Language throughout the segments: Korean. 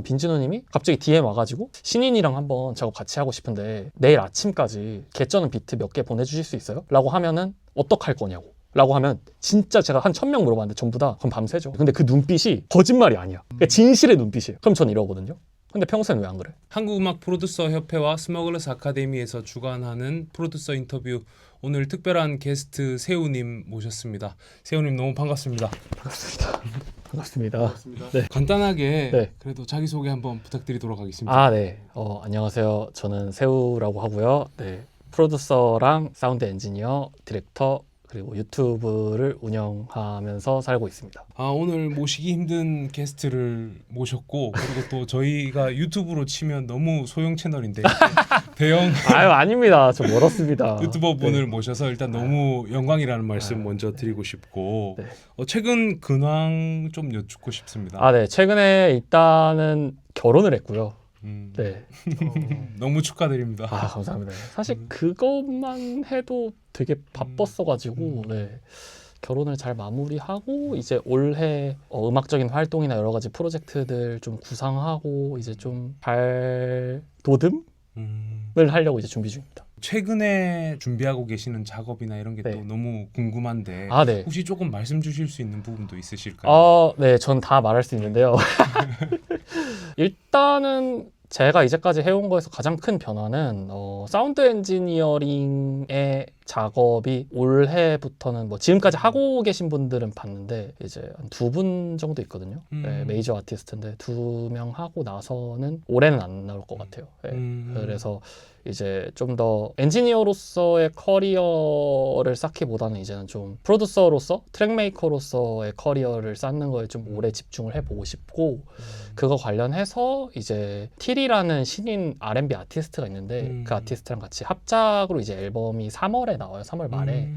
빈진호님이 갑자기 DM 와가지고 신인이랑 한번 작업 같이 하고 싶은데 내일 아침까지 개쩌는 비트 몇 개 보내주실 수 있어요? 라고 하면은 어떡할 거냐고 라고 하면 진짜 제가 한 1000명 물어봤는데 전부 다 그럼 밤새죠. 근데 그 눈빛이 거짓말이 아니야. 그러니까 진실의 눈빛이에요. 그럼 전 이러거든요. 근데 평소엔 왜 안 그래? 한국음악 프로듀서 협회와 스머글러스 아카데미에서 주관하는 프로듀서 인터뷰, 오늘 특별한 게스트 세우님 모셨습니다. 세우님 너무 반갑습니다. 반갑습니다. 네. 간단하게 네. 그래도 자기소개 한번 부탁드리도록 하겠습니다. 아, 네. 안녕하세요. 저는 세우라고 하고요. 네. 프로듀서랑 사운드 엔지니어, 디렉터, 그리고 유튜브를 운영하면서 살고 있습니다. 오늘 모시기 힘든 게스트를 모셨고, 그리고 또 저희가 유튜브로 치면 너무 소형 채널인데 대형 아유, 아닙니다. 저 멀었습니다. 유튜버 분을 네. 모셔서 일단 너무 영광이라는 말씀 먼저 드리고 싶고, 네. 최근 근황 좀 여쭙고 싶습니다. 아, 네. 최근에 일단은 결혼을 했고요. 네. 너무 축하드립니다. 아, 감사합니다. 사실 그것만 해도 되게 바빴어가지고, 네. 결혼을 잘 마무리하고 이제 올해 음악적인 활동이나 여러 가지 프로젝트들 좀 구상하고 이제 좀 발돋움을 하려고 이제 준비 중입니다. 최근에 준비하고 계시는 작업이나 이런 게 또 네. 너무 궁금한데 아, 네. 혹시 조금 말씀 주실 수 있는 부분도 있으실까요? 네, 전 다 말할 수 있는데요. 일단은 제가 이제까지 해온 거에서 가장 큰 변화는 사운드 엔지니어링의 작업이 올해부터는 뭐 지금까지 하고 계신 분들은 봤는데 이제 한 2분 정도 있거든요. 네, 메이저 아티스트인데 2명 하고 나서는 올해는 안 나올 것 같아요. 네, 그래서 이제 좀 더 엔지니어로서의 커리어를 쌓기보다는 이제는 좀 프로듀서로서 트랙메이커로서의 커리어를 쌓는 거에 좀 오래 집중을 해보고 싶고 그거 관련해서 이제 틸이라는 신인 R&B 아티스트가 있는데 그 아티스트랑 같이 합작으로 이제 앨범이 3월에 나와요. 3월 말에.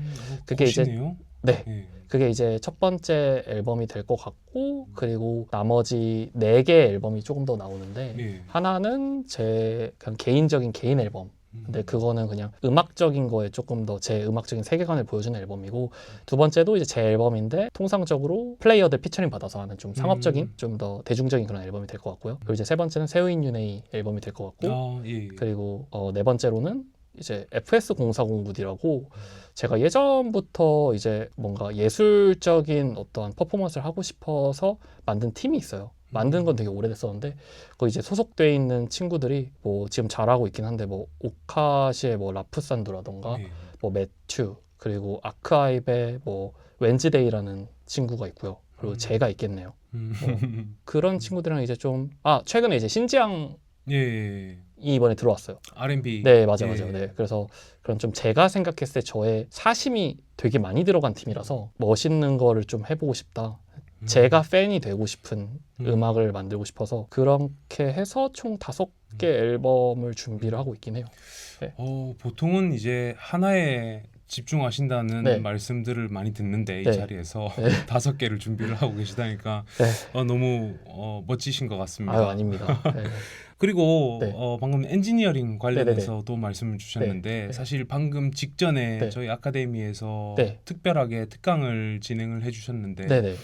그게 멋있네요. 네. 네. 그게 이제 첫 번째 앨범이 될 것 같고 그리고 나머지 4개의 앨범이 조금 더 나오는데 네. 하나는 제 그냥 개인적인 개인 앨범. 근데 그거는 그냥 음악적인 거에 조금 더 제 음악적인 세계관을 보여주는 앨범이고 두 번째도 이제 제 앨범인데 통상적으로 플레이어들 피처링 받아서 하는 좀 상업적인 좀 더 대중적인 그런 앨범이 될 것 같고요. 그리고 이제 세 번째는 세우인 유네이 앨범이 될 것 같고 예. 그리고 네 번째로는 이제 FS040부디라고 제가 예전부터 이제 뭔가 예술적인 어떠한 퍼포먼스를 하고 싶어서 만든 팀이 있어요. 만든 건 되게 오래됐었는데 거기 이제 소속돼 있는 친구들이 뭐 지금 잘하고 있긴 한데 뭐 오카시의 뭐 라프산두라던가 네. 뭐 매튜 그리고 아크아이브의 뭐 웬즈데이라는 친구가 있고요. 그리고 제가 있겠네요. 그런 친구들이랑 이제 좀 최근에 이제 신지양이 예. 이번에 들어왔어요. R&B. 네, 맞아요, 예. 맞아요. 네, 그래서 그런 좀 제가 생각했을 때 저의 사심이 되게 많이 들어간 팀이라서 멋있는 거를 좀 해보고 싶다. 제가 팬이 되고 싶은 음악을 만들고 싶어서 그렇게 해서 총 5개 앨범을 준비를 하고 있긴 해요. 네. 보통은 이제 하나에 집중하신다는 네. 말씀들을 많이 듣는데 이 네. 자리에서 네. 5개를 준비를 하고 계시다니까 네. 너무 멋지신 것 같습니다. 아유, 아닙니다. 네. 그리고 네. 방금 엔지니어링 관련해서도 말씀을 주셨는데 네. 사실 방금 직전에 네. 저희 아카데미에서 네. 특별하게 특강을 진행을 해주셨는데 네네.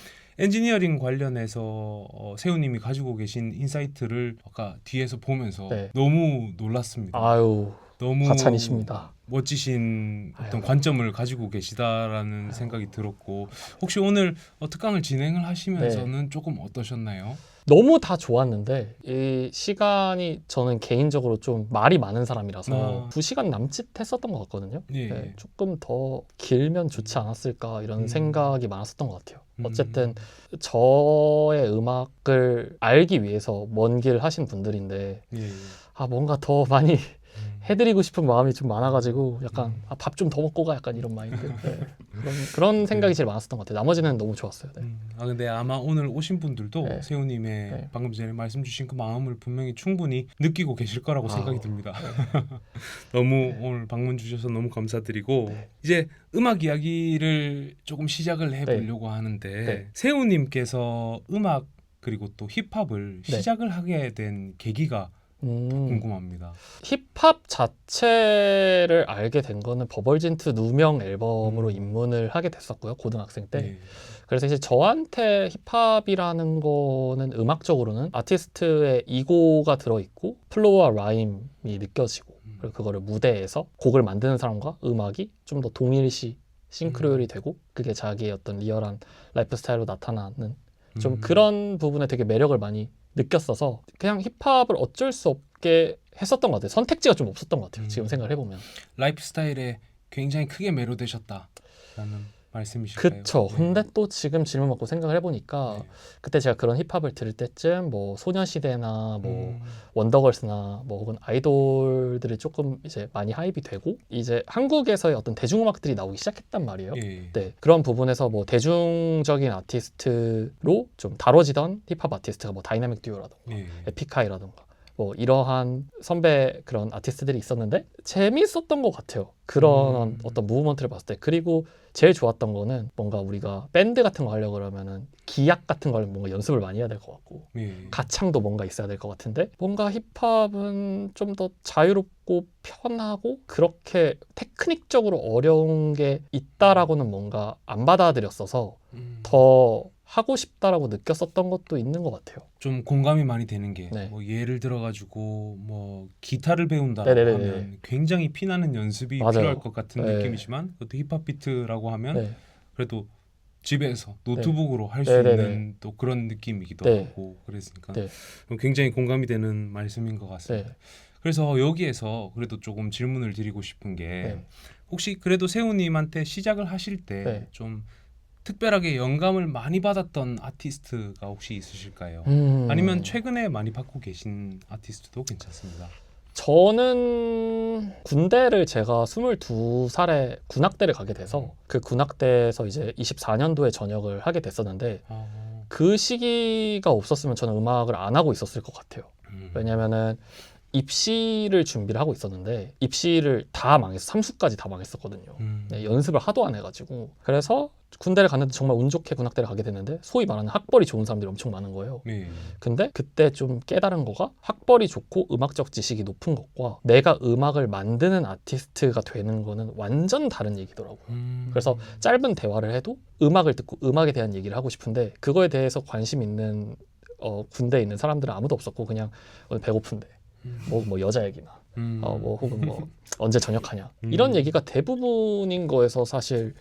엔지니어링 관련해서 세우님이 가지고 계신 인사이트를 아까 뒤에서 보면서 네. 너무 놀랐습니다. 아유, 너무 과찬이십니다. 멋지신 어떤 아유. 관점을 가지고 계시다라는 생각이 들었고 혹시 오늘 특강을 진행을 하시면서는 조금 어떠셨나요? 너무 다 좋았는데 이 시간이 저는 개인적으로 좀 말이 많은 사람이라서 2시간 남짓 했었던 것 같거든요. 예. 네, 조금 더 길면 좋지 않았을까 이런 생각이 많았었던 것 같아요. 어쨌든 저의 음악을 알기 위해서 먼 길 하신 분들인데 예. 뭔가 더 많이 해드리고 싶은 마음이 좀 많아가지고 약간 밥 좀 더 먹고 가 약간 이런 마인드. 네. 그런 생각이 제일 많았었던 것 같아요. 나머지는 너무 좋았어요. 네. 근데 아마 오늘 오신 분들도 네. 세우님의 네. 방금 전에 말씀 주신 그 마음을 분명히 충분히 느끼고 계실 거라고 생각이 듭니다. 너무 오늘 방문 주셔서 너무 감사드리고 이제 음악 이야기를 조금 시작을 해보려고 하는데 세우님께서 음악 그리고 또 힙합을 시작을 하게 된 계기가 궁금합니다. 힙합 자체를 알게 된 거는 버벌진트 누명 앨범으로 입문을 하게 됐었고요, 고등학생 때. 네. 그래서 이제 저한테 힙합이라는 거는 음악적으로는 아티스트의 이고가 들어있고 플로우와 라임이 느껴지고 그리고 그거를 무대에서 곡을 만드는 사람과 음악이 좀 더 동일시 싱크로율이 되고 그게 자기의 어떤 리얼한 라이프 스타일로 나타나는 좀 그런 부분에 되게 매력을 많이 느꼈어서 그냥 힙합을 어쩔 수 없게 했었던 것 같아요. 선택지가 좀 없었던 것 같아요. 지금 생각을 해보면. 라이프 스타일에 굉장히 크게 매료되셨다라는 말씀이실까요? 그쵸. 네. 근데 또 지금 질문 받고 생각을 해보니까 네. 그때 제가 그런 힙합을 들을 때쯤 뭐 소녀시대나 뭐 원더걸스나 뭐 혹은 아이돌들이 조금 이제 많이 하입이 되고 이제 한국에서의 어떤 대중음악들이 나오기 시작했단 말이에요. 예. 네, 그런 부분에서 뭐 대중적인 아티스트로 좀 다뤄지던 힙합 아티스트가 뭐 다이나믹 듀오라던가 예. 에픽하이라던가 뭐 이러한 선배 그런 아티스트들이 있었는데 재밌었던 것 같아요. 그런 어떤 무브먼트를 봤을 때. 그리고 제일 좋았던 거는 뭔가 우리가 밴드 같은 거 하려고 그러면은 기악 같은 걸 뭔가 연습을 많이 해야 될 것 같고 예. 가창도 뭔가 있어야 될 것 같은데 뭔가 힙합은 좀 더 자유롭고 편하고 그렇게 테크닉적으로 어려운 게 있다라고는 뭔가 안 받아들였어서 더 하고 싶다라고 느꼈었던 것도 있는 것 같아요. 좀 공감이 많이 되는 게 네. 뭐 예를 들어가지고 뭐 기타를 배운다라고 네네네네. 하면 굉장히 피나는 연습이 맞아요. 필요할 것 같은 네. 느낌이지만 그것도 힙합 비트라고 하면 네. 그래도 집에서 노트북으로 할 수 네네네. 있는 또 그런 느낌이기도 네. 하고 그랬으니까 네. 굉장히 공감이 되는 말씀인 것 같습니다. 네. 그래서 여기에서 그래도 조금 질문을 드리고 싶은 게 네. 혹시 그래도 세훈님한테 시작을 하실 때 네. 좀 특별하게 영감을 많이 받았던 아티스트가 혹시 있으실까요? 아니면 최근에 많이 받고 계신 아티스트도 괜찮습니다. 저는 군대를 제가 22살에 군악대를 가게 돼서 그 군악대에서 이제 24년도에 전역을 하게 됐었는데 그 시기가 없었으면 저는 음악을 안 하고 있었을 것 같아요. 왜냐면은 입시를 준비를 하고 있었는데 입시를 다 망했어. 3수까지 다 망했었거든요. 네, 연습을 하도 안 해가지고 그래서 군대를 갔는데 정말 운 좋게 군악대를 가게 됐는데 소위 말하는 학벌이 좋은 사람들이 엄청 많은 거예요. 네. 근데 그때 좀 깨달은 거가 학벌이 좋고 음악적 지식이 높은 것과 내가 음악을 만드는 아티스트가 되는 거는 완전 다른 얘기더라고요. 그래서 짧은 대화를 해도 음악을 듣고 음악에 대한 얘기를 하고 싶은데 그거에 대해서 관심 있는 군대에 있는 사람들은 아무도 없었고 그냥 오늘 배고픈데 뭐 여자 얘기나 뭐 혹은 뭐 언제 전역하냐 이런 얘기가 대부분인 거에서 사실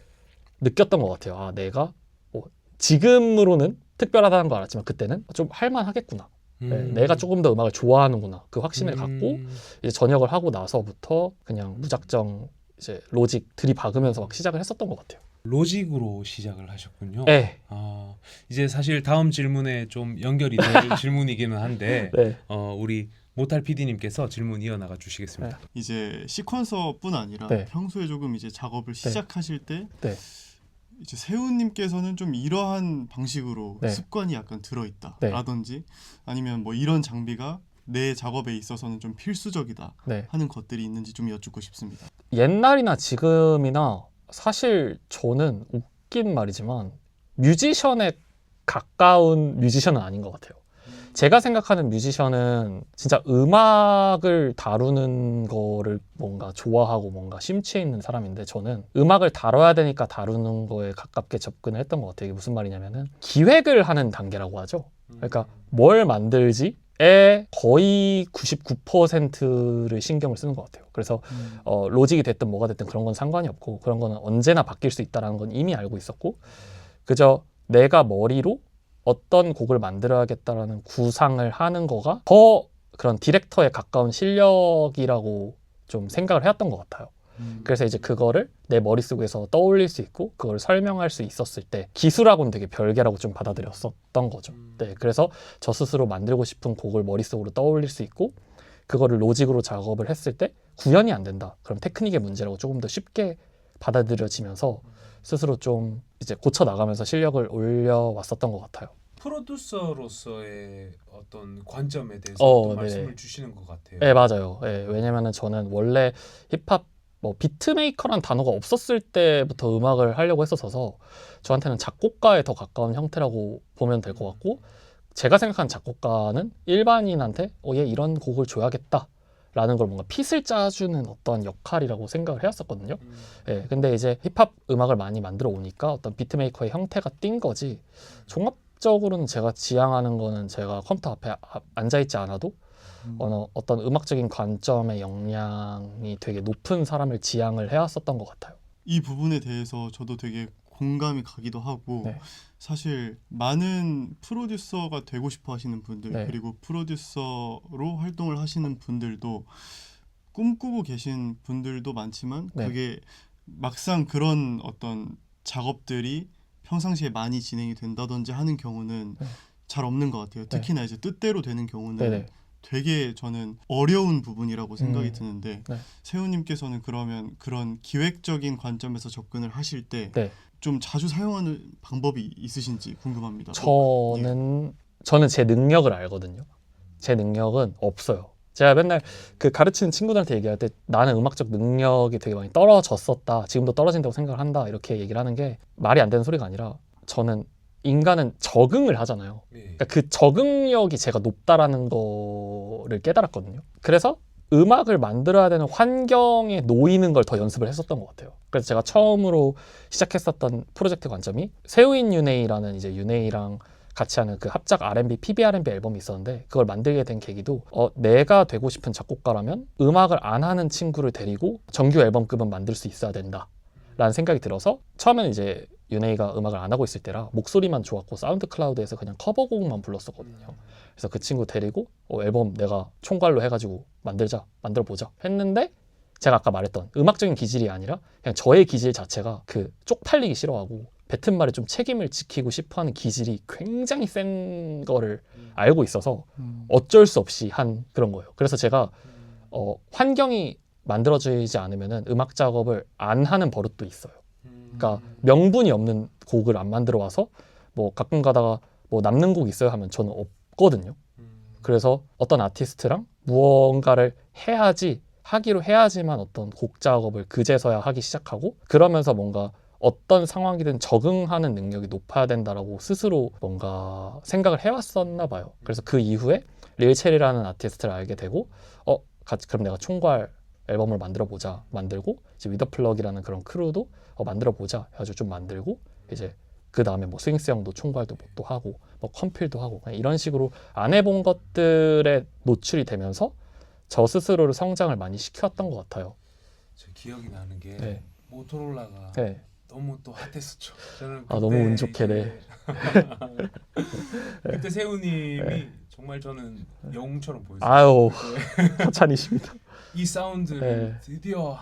느꼈던 것 같아요. 아, 내가 뭐 지금으로는 특별하다는 걸 알았지만 그때는 좀 할만하겠구나. 네, 내가 조금 더 음악을 좋아하는구나. 그 확신을 갖고 이제 전역을 하고 나서부터 그냥 무작정 이제 로직 들이박으면서 막 시작을 했었던 것 같아요. 로직으로 시작을 하셨군요. 네. 이제 사실 다음 질문에 좀 연결이 될 질문이기는 한데 네. 우리 모탈 PD님께서 질문 이어나가 주시겠습니다. 이제 시퀀서뿐 아니라 네. 평소에 조금 이제 작업을 시작하실 때 네. 이제 세훈님께서는 좀 이러한 방식으로 네. 습관이 약간 들어있다라든지 아니면 뭐 이런 장비가 내 작업에 있어서는 좀 필수적이다 네. 하는 것들이 있는지 좀 여쭙고 싶습니다. 옛날이나 지금이나 사실 저는 웃긴 말이지만 뮤지션에 가까운 뮤지션은 아닌 것 같아요. 제가 생각하는 뮤지션은 진짜 음악을 다루는 거를 뭔가 좋아하고 뭔가 심취해 있는 사람인데 저는 음악을 다뤄야 되니까 다루는 거에 가깝게 접근을 했던 것 같아요. 이게 무슨 말이냐면은 기획을 하는 단계라고 하죠. 그러니까 뭘 만들지에 거의 99%를 신경을 쓰는 것 같아요. 그래서 로직이 됐든 뭐가 됐든 그런 건 상관이 없고 그런 거는 언제나 바뀔 수 있다는 건 이미 알고 있었고 그저 내가 머리로 어떤 곡을 만들어야겠다라는 구상을 하는 거가 더 그런 디렉터에 가까운 실력이라고 좀 생각을 해왔던 것 같아요. 그래서 이제 그거를 내 머릿속에서 떠올릴 수 있고 그걸 설명할 수 있었을 때 기술하고는 되게 별개라고 좀 받아들였었던 거죠. 네, 그래서 저 스스로 만들고 싶은 곡을 머릿속으로 떠올릴 수 있고 그거를 로직으로 작업을 했을 때 구현이 안 된다. 그럼 테크닉의 문제라고 조금 더 쉽게 받아들여지면서 스스로 좀 이제 고쳐 나가면서 실력을 올려왔었던 것 같아요. 프로듀서로서의 어떤 관점에 대해서 또 말씀을 주시는 것 같아요. 네, 맞아요. 네, 왜냐면은 저는 원래 힙합 뭐 비트메이커란 단어가 없었을 때부터 음악을 하려고 했었어서 저한테는 작곡가에 더 가까운 형태라고 보면 될 것 같고 제가 생각하는 작곡가는 일반인한테 얘 이런 곡을 줘야겠다 라는 걸 뭔가 핏을 짜주는 어떤 역할이라고 생각을 해왔었거든요. 예, 근데 이제 힙합 음악을 많이 만들어 오니까 어떤 비트메이커의 형태가 띈 거지, 종합적으로는 제가 지향하는 거는 제가 컴퓨터 앞에 앉아있지 않아도 어떤 음악적인 관점의 역량이 되게 높은 사람을 지향을 해왔었던 것 같아요. 이 부분에 대해서 저도 되게 공감이 가기도 하고 네. 사실 많은 프로듀서가 되고 싶어 하시는 분들 네. 그리고 프로듀서로 활동을 하시는 분들도 꿈꾸고 계신 분들도 많지만 네. 그게 막상 그런 어떤 작업들이 평상시에 많이 진행이 된다든지 하는 경우는 네. 잘 없는 것 같아요. 특히나 이제 뜻대로 되는 경우는 네네. 되게 저는 어려운 부분이라고 생각이 드는데 네. 세훈님께서는 그러면 그런 기획적인 관점에서 접근을 하실 때 좀 네. 자주 사용하는 방법이 있으신지 궁금합니다. 저는 제 능력을 알거든요. 제 능력은 없어요. 제가 맨날 그 가르치는 친구들한테 얘기할 때 나는 음악적 능력이 되게 많이 떨어졌었다, 지금도 떨어진다고 생각을 한다, 이렇게 얘기를 하는 게 말이 안 되는 소리가 아니라, 저는 인간은 적응을 하잖아요. 그러니까 그 적응력이 제가 높다라는 거를 깨달았거든요. 그래서 음악을 만들어야 되는 환경에 놓이는 걸 더 연습을 했었던 것 같아요. 그래서 제가 처음으로 시작했었던 프로젝트 관점이 세우인 유네이라는 이제 유네이랑 같이 하는 그 합작 R&B, PB R&B 앨범이 있었는데, 그걸 만들게 된 계기도 내가 되고 싶은 작곡가라면 음악을 안 하는 친구를 데리고 정규 앨범급은 만들 수 있어야 된다 라는 생각이 들어서, 처음에는 이제 유네이가 음악을 안 하고 있을 때라 목소리만 좋았고 사운드 클라우드에서 그냥 커버곡만 불렀었거든요. 그래서 그 친구 데리고 앨범 내가 총괄로 해가지고 만들어보자 했는데, 제가 아까 말했던 음악적인 기질이 아니라 그냥 저의 기질 자체가 그 쪽팔리기 싫어하고 뱉은 말에 좀 책임을 지키고 싶어하는 기질이 굉장히 센 거를 알고 있어서 어쩔 수 없이 한 그런 거예요. 그래서 제가 환경이 만들어지지 않으면은 음악 작업을 안 하는 버릇도 있어요. 그러니까 명분이 없는 곡을 안 만들어 와서 뭐 가끔 가다가 뭐 남는 곡 있어요 하면 저는 없거든요. 그래서 어떤 아티스트랑 무언가를 하기로 해야지만 어떤 곡 작업을 그제서야 하기 시작하고, 그러면서 뭔가 어떤 상황이든 적응하는 능력이 높아야 된다라고 스스로 뭔가 생각을 해왔었나 봐요. 그래서 그 이후에 릴체리라는 아티스트를 알게 되고 그럼 내가 총괄 앨범을 만들고 이제 위더플럭이라는 그런 크루도 만들어보자 해가지고 좀 만들고, 이제 그 다음에 뭐 스윙스 형도 총괄도 또 하고 뭐 컴필도 하고, 그냥 이런 식으로 안 해본 것들에 노출이 되면서 저 스스로를 성장을 많이 시켜왔던 것 같아요. 저 기억이 나는 게 모토로라가 너무 또 핫했었죠. 저는 너무 운 좋게 그때 세훈님이 정말 저는 영웅처럼 보였어요. 아유, 하찬이십니다. 이 사운드를 드디어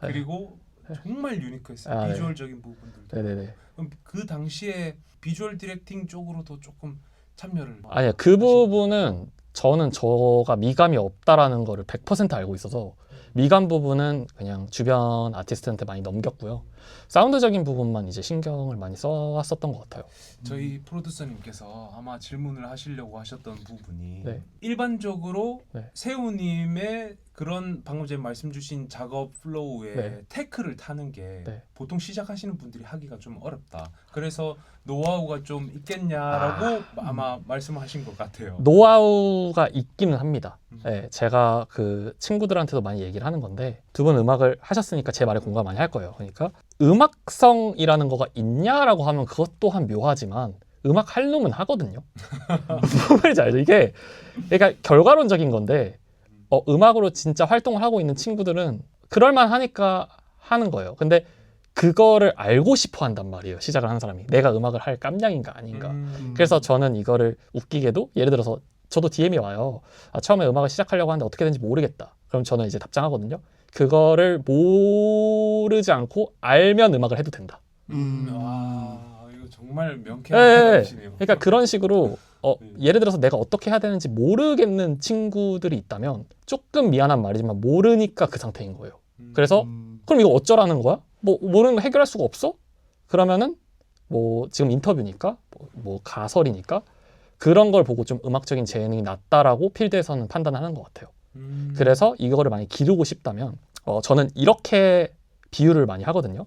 그리고 네. 정말 유니크했어요. 비주얼적인 부분들도. 네네네. 그럼 그 당시에 비주얼 디렉팅 쪽으로도 조금 참여를. 아니요, 그 부분은 저는 저가 미감이 없다라는 거를 100% 알고 있어서 미감 부분은 그냥 주변 아티스트한테 많이 넘겼고요. 사운드적인 부분만 이제 신경을 많이 써왔었던 것 같아요. 저희 프로듀서님께서 아마 질문을 하시려고 하셨던 부분이 일반적으로 네. 세우님의 그런 방금 전에 말씀 주신 작업 플로우에 테크를 타는 게 보통 시작하시는 분들이 하기가 좀 어렵다. 그래서 노하우가 좀 있겠냐라고 아마 말씀하신 것 같아요. 노하우가 있기는 합니다. 네, 제가 그 친구들한테도 많이 얘기를 하는 건데, 두 분 음악을 하셨으니까 제 말에 공감 많이 할 거예요. 그러니까 음악성이라는 거가 있냐라고 하면 그것 또한 묘하지만 음악 할 놈은 하거든요. 무슨 말인지 알죠? 이게 그러니까 결과론적인 건데, 음악으로 진짜 활동을 하고 있는 친구들은 그럴만 하니까 하는 거예요. 근데 그거를 알고 싶어 한단 말이에요. 시작을 하는 사람이 내가 음악을 할 깜냥인가 아닌가. 그래서 저는 이거를 웃기게도, 예를 들어서 저도 DM이 와요. 처음에 음악을 시작하려고 하는데 어떻게 되는지 모르겠다. 그럼 저는 이제 답장하거든요. 그거를 모르지 않고 알면 음악을 해도 된다. 이거 정말 명쾌한 답이시네요. 그러니까 그런 식으로 예를 들어서 내가 어떻게 해야 되는지 모르겠는 친구들이 있다면 조금 미안한 말이지만 모르니까 그 상태인 거예요. 그래서 그럼 이거 어쩌라는 거야? 뭐 모르는 거 해결할 수가 없어? 그러면은 뭐 지금 인터뷰니까 뭐 가설이니까 그런 걸 보고 좀 음악적인 재능이 낮다라고 필드에서는 판단하는 것 같아요. 그래서 이거를 많이 기르고 싶다면 저는 이렇게 비유를 많이 하거든요.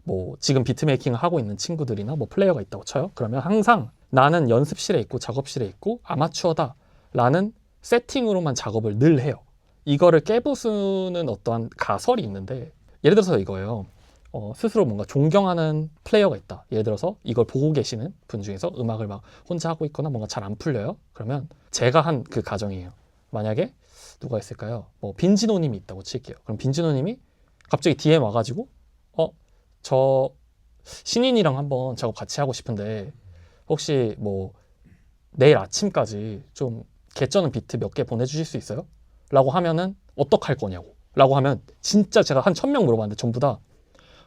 뭐 지금 비트메이킹을 하고 있는 친구들이나 뭐 플레이어가 있다고 쳐요. 그러면 항상 나는 연습실에 있고 작업실에 있고 아마추어다라는 세팅으로만 작업을 늘 해요. 이거를 깨부수는 어떠한 가설이 있는데 예를 들어서 이거예요. 스스로 뭔가 존경하는 플레이어가 있다. 예를 들어서 이걸 보고 계시는 분 중에서 음악을 막 혼자 하고 있거나 뭔가 잘 안 풀려요. 그러면 제가 한 그 가정이에요. 만약에 누가 있을까요? 뭐 빈지노님이 있다고 칠게요. 그럼 빈지노님이 갑자기 DM 와가지고 저 신인이랑 한번 작업 같이 하고 싶은데 혹시 뭐 내일 아침까지 좀 개쩌는 비트 몇 개 보내주실 수 있어요? 라고 하면은 어떡할 거냐고 라고 하면 진짜 제가 한 1000명 물어봤는데 전부 다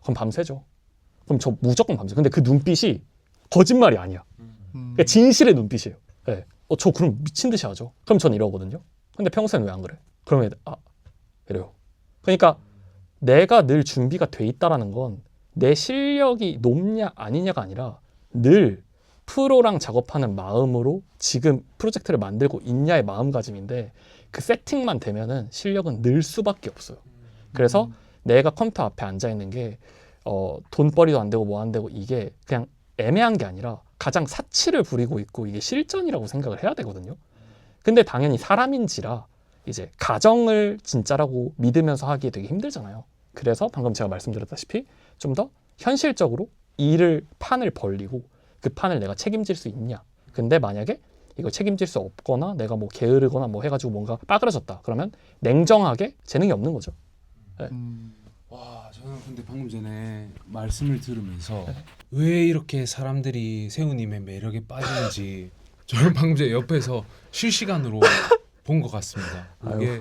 그럼 밤새죠. 그럼 저 무조건 밤새. 근데 그 눈빛이 거짓말이 아니야. 그러니까 진실의 눈빛이에요. 네. 저 그럼 미친 듯이 하죠. 그럼 전 이러거든요. 근데 평소엔 왜 안 그래? 그러면 이래요. 그러니까 내가 늘 준비가 돼 있다라는 건 내 실력이 높냐 아니냐가 아니라 늘 프로랑 작업하는 마음으로 지금 프로젝트를 만들고 있냐의 마음가짐인데 그 세팅만 되면은 실력은 늘 수밖에 없어요. 그래서 내가 컴퓨터 앞에 앉아 있는 게 돈벌이도 안 되고 뭐 안 되고 이게 그냥 애매한 게 아니라 가장 사치를 부리고 있고 이게 실전이라고 생각을 해야 되거든요. 근데 당연히 사람인지라 이제 가정을 진짜라고 믿으면서 하기 되게 힘들잖아요. 그래서 방금 제가 말씀드렸다시피 좀 더 현실적으로 판을 벌리고 그 판을 내가 책임질 수 있냐. 근데 만약에 이걸 책임질 수 없거나 내가 뭐 게으르거나 뭐 해가지고 뭔가 빠그러졌다. 그러면 냉정하게 재능이 없는 거죠. 네. 와, 저는 근데 방금 전에 말씀을 들으면서 왜 이렇게 사람들이 세훈님의 매력에 빠지는지 저는 방금 전에 옆에서 실시간으로 본 것 같습니다. 이게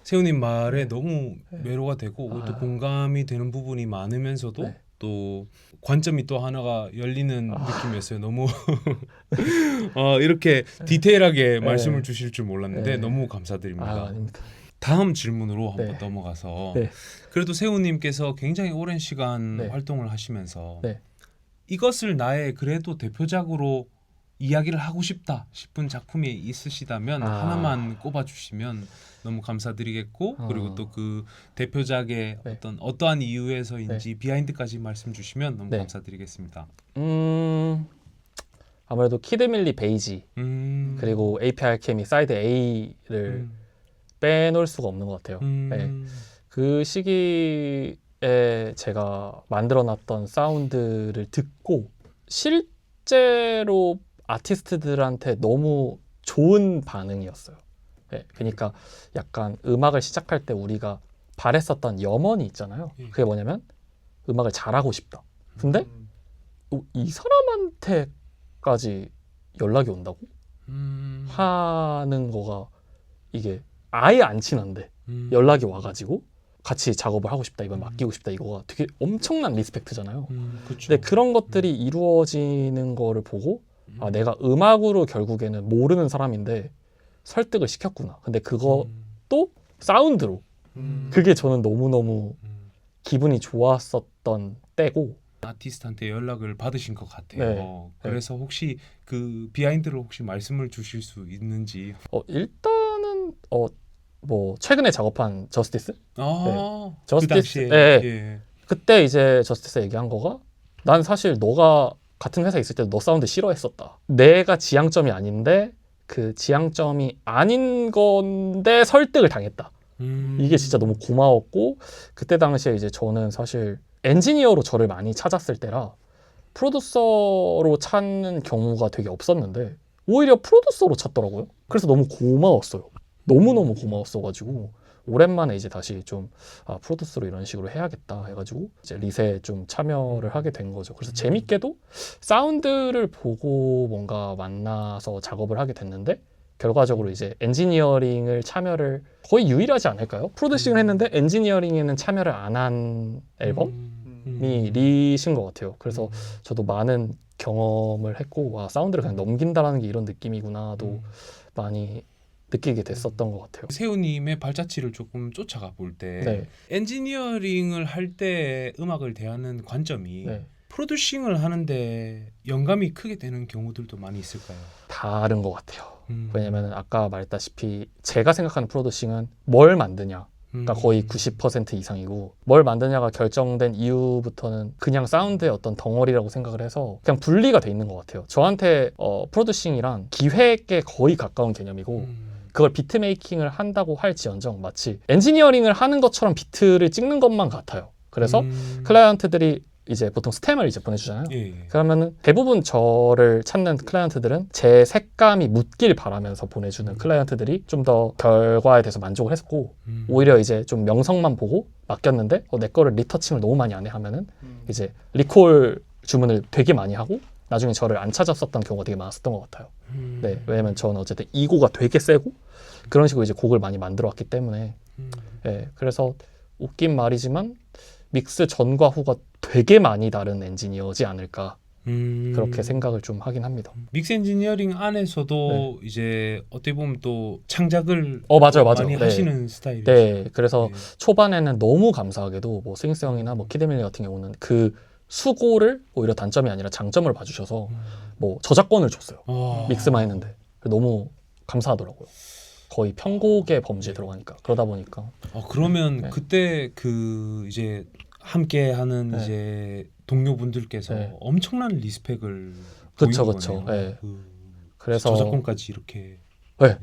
세훈님 말에 너무 매료가 되고 또 공감이 되는 부분이 많으면서도 네. 또 관점이 또 하나가 열리는 느낌이었어요. 너무 이렇게 디테일하게 말씀을 주실 줄 몰랐는데 너무 감사드립니다. 아닙니다. 다음 질문으로 한번 네. 넘어가서 네. 그래도 세훈님께서 굉장히 오랜 시간 네. 활동을 하시면서 네. 이것을 나의 그래도 대표작으로 이야기를 하고 싶다 싶은 작품이 있으시다면 하나만 꼽아주시면 너무 감사드리겠고 그리고 또 그 대표작의 네. 어떠한 이유에서인지 비하인드까지 말씀 주시면 너무 네. 감사드리겠습니다. 아무래도 키드밀리 베이지 그리고 API 알케미 사이드 A를 빼놓을 수가 없는 것 같아요. 네. 그 시기에 제가 만들어놨던 사운드를 듣고 실제로 아티스트들한테 너무 좋은 반응이었어요. 네. 그러니까 약간 음악을 시작할 때 우리가 바랬었던 염원이 있잖아요. 그게 뭐냐면 음악을 잘하고 싶다. 근데 이 사람한테까지 연락이 온다고 하는 거가 이게 아예 안 친한데 연락이 와가지고 같이 작업을 하고 싶다, 이번 맡기고 싶다, 이거가 되게 엄청난 리스펙트잖아요. 그쵸. 근데 그런 것들이 이루어지는 거를 보고 내가 음악으로 결국에는 모르는 사람인데 설득을 시켰구나. 근데 그것도 사운드로 그게 저는 너무너무 기분이 좋았었던 때고 아티스트한테 연락을 받으신 것 같아요. 네. 그래서 혹시 그 비하인드를 혹시 말씀을 주실 수 있는지. 일단은 뭐 최근에 작업한 저스티스? 그 저스티스, 당시에 네. 그때 이제 저스티스 얘기한 거가 난 사실 너가 같은 회사에 있을 때도 너 사운드 싫어했었다. 내가 지향점이 아닌데 그 지향점이 아닌 건데 설득을 당했다. 이게 진짜 너무 고마웠고 그때 당시에 이제 저는 사실 엔지니어로 저를 많이 찾았을 때라 프로듀서로 찾는 경우가 되게 없었는데 오히려 프로듀서로 찾더라고요. 그래서 너무 고마웠어요. 너무너무 고마웠어가지고 오랜만에 이제 다시 좀 프로듀서로 이런 식으로 해야겠다 해가지고 이제 리셋 좀 참여를 하게 된 거죠. 그래서 재밌게도 사운드를 보고 뭔가 만나서 작업을 하게 됐는데 결과적으로 이제 엔지니어링을 참여를 거의 유일하지 않을까요? 프로듀싱을 했는데 엔지니어링에는 참여를 안 한 앨범이 리신 것 같아요. 그래서 저도 많은 경험을 했고 사운드를 그냥 넘긴다라는 게 이런 느낌이구나도 많이 느끼게 됐었던 것 같아요. 세훈님의 발자취를 조금 쫓아가 볼 때 네. 엔지니어링을 할 때 음악을 대하는 관점이 네. 프로듀싱을 하는데 영감이 크게 되는 경우들도 많이 있을까요? 다른 것 같아요. 왜냐면 아까 말했다시피 제가 생각하는 프로듀싱은 뭘 만드냐 거의 90% 이상이고 뭘 만드냐가 결정된 이후부터는 그냥 사운드의 어떤 덩어리라고 생각을 해서 그냥 분리가 돼 있는 것 같아요. 저한테 프로듀싱이란 기획에 거의 가까운 개념이고 그걸 비트 메이킹을 한다고 할지언정 마치 엔지니어링을 하는 것처럼 비트를 찍는 것만 같아요. 그래서 클라이언트들이 이제 보통 스템을 이제 보내주잖아요. 예. 그러면은 대부분 저를 찾는 클라이언트들은 제 색감이 묻길 바라면서 보내주는 클라이언트들이 좀 더 결과에 대해서 만족을 했었고 오히려 이제 좀 명성만 보고 맡겼는데 내 거를 리터칭을 너무 많이 안 해 하면은 이제 리콜 주문을 되게 많이 하고 나중에 저를 안 찾았었던 경우가 되게 많았었던 것 같아요. 네, 왜냐면 저는 어쨌든 이고가 되게 세고 그런 식으로 이제 곡을 많이 만들어 왔기 때문에 네, 그래서 웃긴 말이지만 믹스 전과 후가 되게 많이 다른 엔지니어지 않을까 그렇게 생각을 좀 하긴 합니다. 믹스 엔지니어링 안에서도 이제 어떻게 보면 또 창작을 맞아요. 많이 네. 하시는 스타일이죠. 네, 그래서 네. 초반에는 너무 감사하게도 뭐 스윙스 형이나 뭐 키드밀리 같은 경우는 그 수고를 오히려 단점이 아니라 장점을 봐주셔서 뭐 저작권을 줬어요. 믹스만 했는데 너무 감사하더라고요. 거의 편곡의 범주에 들어가니까 그러다 보니까 그러면 네. 그때 그 이제 함께하는 네. 이제 동료분들께서 네. 엄청난 리스펙을 그쵸, 보인 그쵸. 거네요. 네. 그 그래서 저작권까지 이렇게. 네.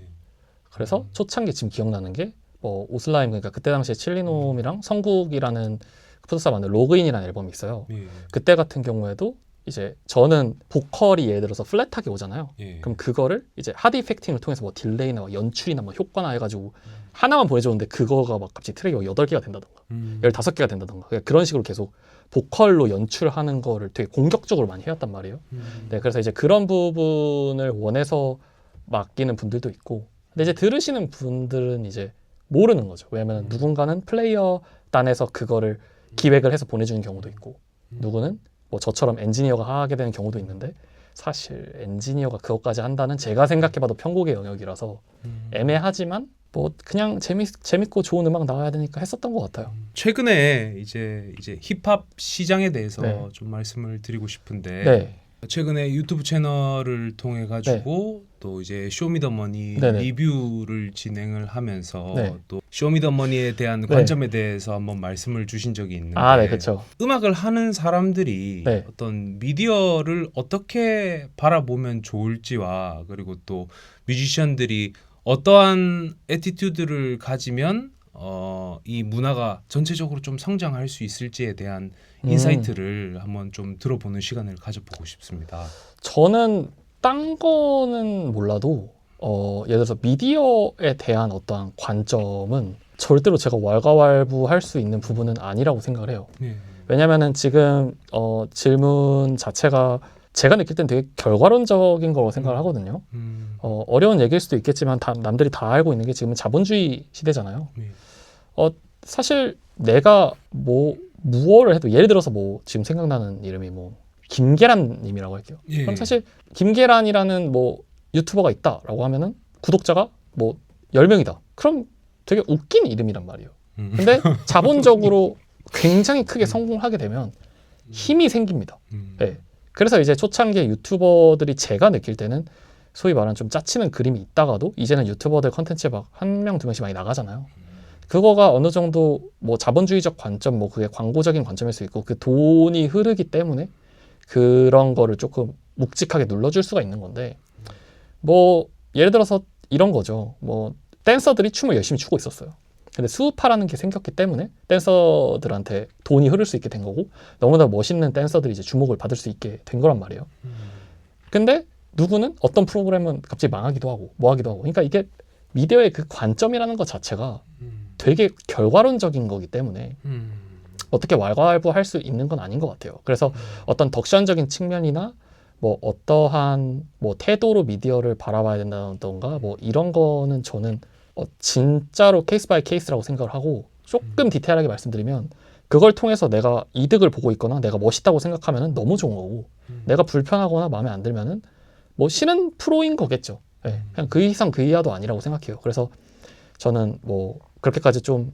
그래서 초창기 지금 기억나는 게 뭐 오슬라임 그러니까 그때 당시에 칠리놈이랑 성국이라는 프로듀서가 만든 로그인이라는 앨범이 있어요. 예. 그때 같은 경우에도 이제 저는 보컬이 예를 들어서 플랫하게 오잖아요. 예. 그럼 그거를 이제 하드 이펙팅을 통해서 뭐 딜레이나 뭐 연출이나 뭐 효과나 해가지고 하나만 보내줬는데 그거가 막 갑자기 트랙이 8개가 된다던가 15개가 된다던가 그런 식으로 계속 보컬로 연출하는 거를 되게 공격적으로 많이 해왔단 말이에요. 네, 그래서 이제 그런 부분을 원해서 맡기는 분들도 있고 근데 이제 들으시는 분들은 이제 모르는 거죠. 왜냐면 누군가는 플레이어단에서 그거를 기획을 해서 보내주는 경우도 있고 누구는 뭐 저처럼 엔지니어가 하게 되는 경우도 있는데 사실 엔지니어가 그것까지 한다는 제가 생각해봐도 편곡의 영역이라서 애매하지만 뭐 그냥 재밌고 좋은 음악 나와야 되니까 했었던 것 같아요. 최근에 이제 힙합 시장에 대해서 네. 좀 말씀을 드리고 싶은데 네, 최근에 유튜브 채널을 통해 가지고 또 이제 쇼미더머니 네네. 리뷰를 진행을 하면서 네. 또 쇼미더머니에 대한 네. 관점에 대해서 한번 말씀을 주신 적이 있는데 네, 그렇죠. 음악을 하는 사람들이 네. 어떤 미디어를 어떻게 바라보면 좋을지와 그리고 또 뮤지션들이 어떠한 애티튜드를 가지면 이 문화가 전체적으로 좀 성장할 수 있을지에 대한 인사이트를 한번 좀 들어보는 시간을 가져보고 싶습니다. 저는 딴 거는 몰라도 예를 들어서 미디어에 대한 어떠한 관점은 절대로 제가 왈가왈부할 수 있는 부분은 아니라고 생각을 해요. 네. 왜냐면은 지금 질문 자체가 제가 느낄 땐 되게 결과론적인 거라고 생각을 하거든요. 어려운 얘기일 수도 있겠지만 남들이 다 알고 있는 게 지금은 자본주의 시대잖아요. 네. 사실 내가 무엇을 해도 예를 들어서 뭐 지금 생각나는 이름이 뭐 김계란님이라고 할게요. 예. 그럼 사실 김계란이라는 뭐 유튜버가 있다라고 하면은 구독자가 뭐 10명이다. 그럼 되게 웃긴 이름이란 말이에요. 근데 자본적으로 굉장히 크게 성공하게 되면 힘이 생깁니다. 네. 그래서 이제 초창기에 유튜버들이 제가 느낄 때는 소위 말하는 좀 짜치는 그림이 있다가도 이제는 유튜버들 컨텐츠에 막 1명, 2명씩 많이 나가잖아요. 그거가 어느 정도 뭐 자본주의적 관점, 뭐 그게 광고적인 관점일 수 있고 그 돈이 흐르기 때문에 그런 거를 조금 묵직하게 눌러줄 수가 있는 건데 뭐 예를 들어서 이런 거죠. 뭐 댄서들이 춤을 열심히 추고 있었어요. 근데 수우파라는 게 생겼기 때문에 댄서들한테 돈이 흐를 수 있게 된 거고 너무나 멋있는 댄서들이 이제 주목을 받을 수 있게 된 거란 말이에요. 근데 누구는 어떤 프로그램은 갑자기 망하기도 하고 뭐 하기도 하고 그러니까 이게 미디어의 그 관점이라는 것 자체가 되게 결과론적인 거기 때문에 어떻게 왈가왈부할 수 있는 건 아닌 것 같아요. 그래서 어떤 덕션적인 측면이나 뭐 어떠한 뭐 태도로 미디어를 바라봐야 된다던가 뭐 이런 거는 저는 진짜로 케이스 바이 케이스라고 생각을 하고 조금 디테일하게 말씀드리면 그걸 통해서 내가 이득을 보고 있거나 내가 멋있다고 생각하면 너무 좋은 거고 내가 불편하거나 마음에 안 들면은 뭐 싫은 프로인 거겠죠. 네, 그냥 그 이상 그 이하도 아니라고 생각해요. 그래서 저는 뭐 그렇게까지 좀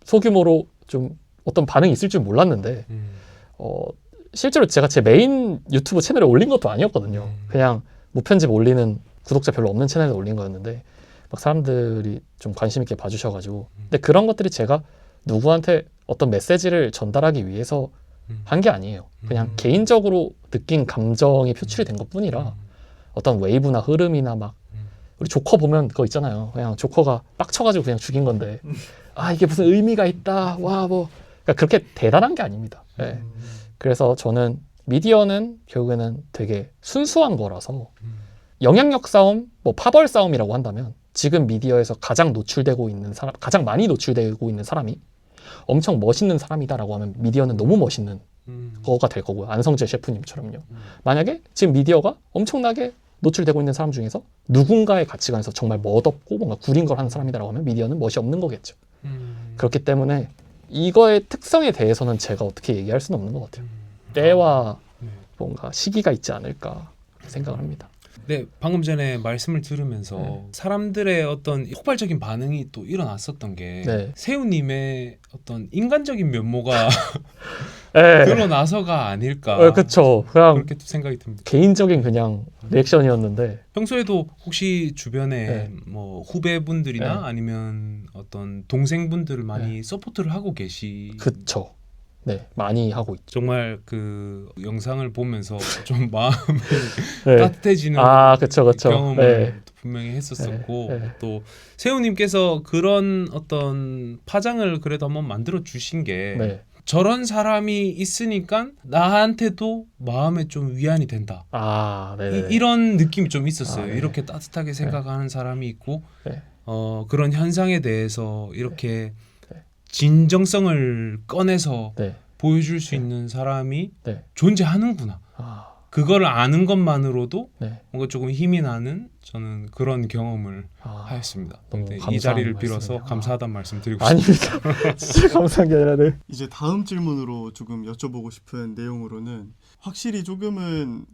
소규모로 좀 어떤 반응이 있을 줄 몰랐는데 실제로 제가 제 메인 유튜브 채널에 올린 것도 아니었거든요. 그냥 무편집 올리는 구독자 별로 없는 채널에 올린 거였는데 막 사람들이 좀 관심 있게 봐주셔가지고 근데 그런 것들이 제가 누구한테 어떤 메시지를 전달하기 위해서 한 게 아니에요. 그냥 개인적으로 느낀 감정이 표출이 된 것뿐이라 어떤 웨이브나 흐름이나 막 우리 조커 보면 그거 있잖아요. 그냥 조커가 빡쳐가지고 그냥 죽인 건데 아 이게 무슨 의미가 있다. 와 뭐 그러니까 그렇게 대단한 게 아닙니다. 네. 그래서 저는 미디어는 결국에는 되게 순수한 거라서 영향력 싸움, 뭐 파벌 싸움이라고 한다면 지금 미디어에서 가장 노출되고 있는 사람, 가장 많이 노출되고 있는 사람이 엄청 멋있는 사람이다라고 하면 미디어는 너무 멋있는 거가 될 거고요. 안성재 셰프님처럼요. 만약에 지금 미디어가 엄청나게 노출되고 있는 사람 중에서 누군가의 가치관에서 정말 멋없고 뭔가 구린 걸 하는 사람이다라고 하면 미디어는 멋이 없는 거겠죠. 그렇기 때문에 이거의 특성에 대해서는 제가 어떻게 얘기할 수는 없는 것 같아요. 때와 뭔가 시기가 있지 않을까 생각을 합니다. 네, 방금 전에 말씀을 들으면서 사람들의 어떤 폭발적인 반응이 또 일어났었던 게 네. 세우님의 어떤 인간적인 면모가 네. 드러나서가 아닐까. 그렇죠. 그냥 그렇게 또 생각이 듭니다. 개인적인 그냥 리액션이었는데 평소에도 혹시 주변에 네. 뭐 후배분들이나 네. 아니면 어떤 동생분들을 많이 서포트를 하고 계시. 그쵸. 네, 많이 하고 있죠. 정말 그 영상을 보면서 좀 마음이 네. 따뜻해지는 그쵸. 경험을 분명히 했었었고 네. 또 세우님께서 그런 어떤 파장을 그래도 한번 만들어 주신 게 네. 저런 사람이 있으니까 나한테도 마음에 좀 위안이 된다. 네네. 이런 느낌이 좀 있었어요. 네. 이렇게 따뜻하게 생각하는 사람이 있고 네. 그런 현상에 대해서 이렇게 네. 진정성을 꺼내서 네. 보여줄 수 있는 사람이 네. 존재하는구나. 그걸 아는 것만으로도 네. 뭔가 조금 힘이 나는 저는 그런 경험을 하였습니다. 너무 네, 이 감사한 자리를 빌어서 말씀이네요. 감사하다는 말씀 드리고 싶습니다. 아닙니다. 진짜 감사한 게 아니라 네. 이제 다음 질문으로 조금 여쭤보고 싶은 내용으로는 확실히 조금은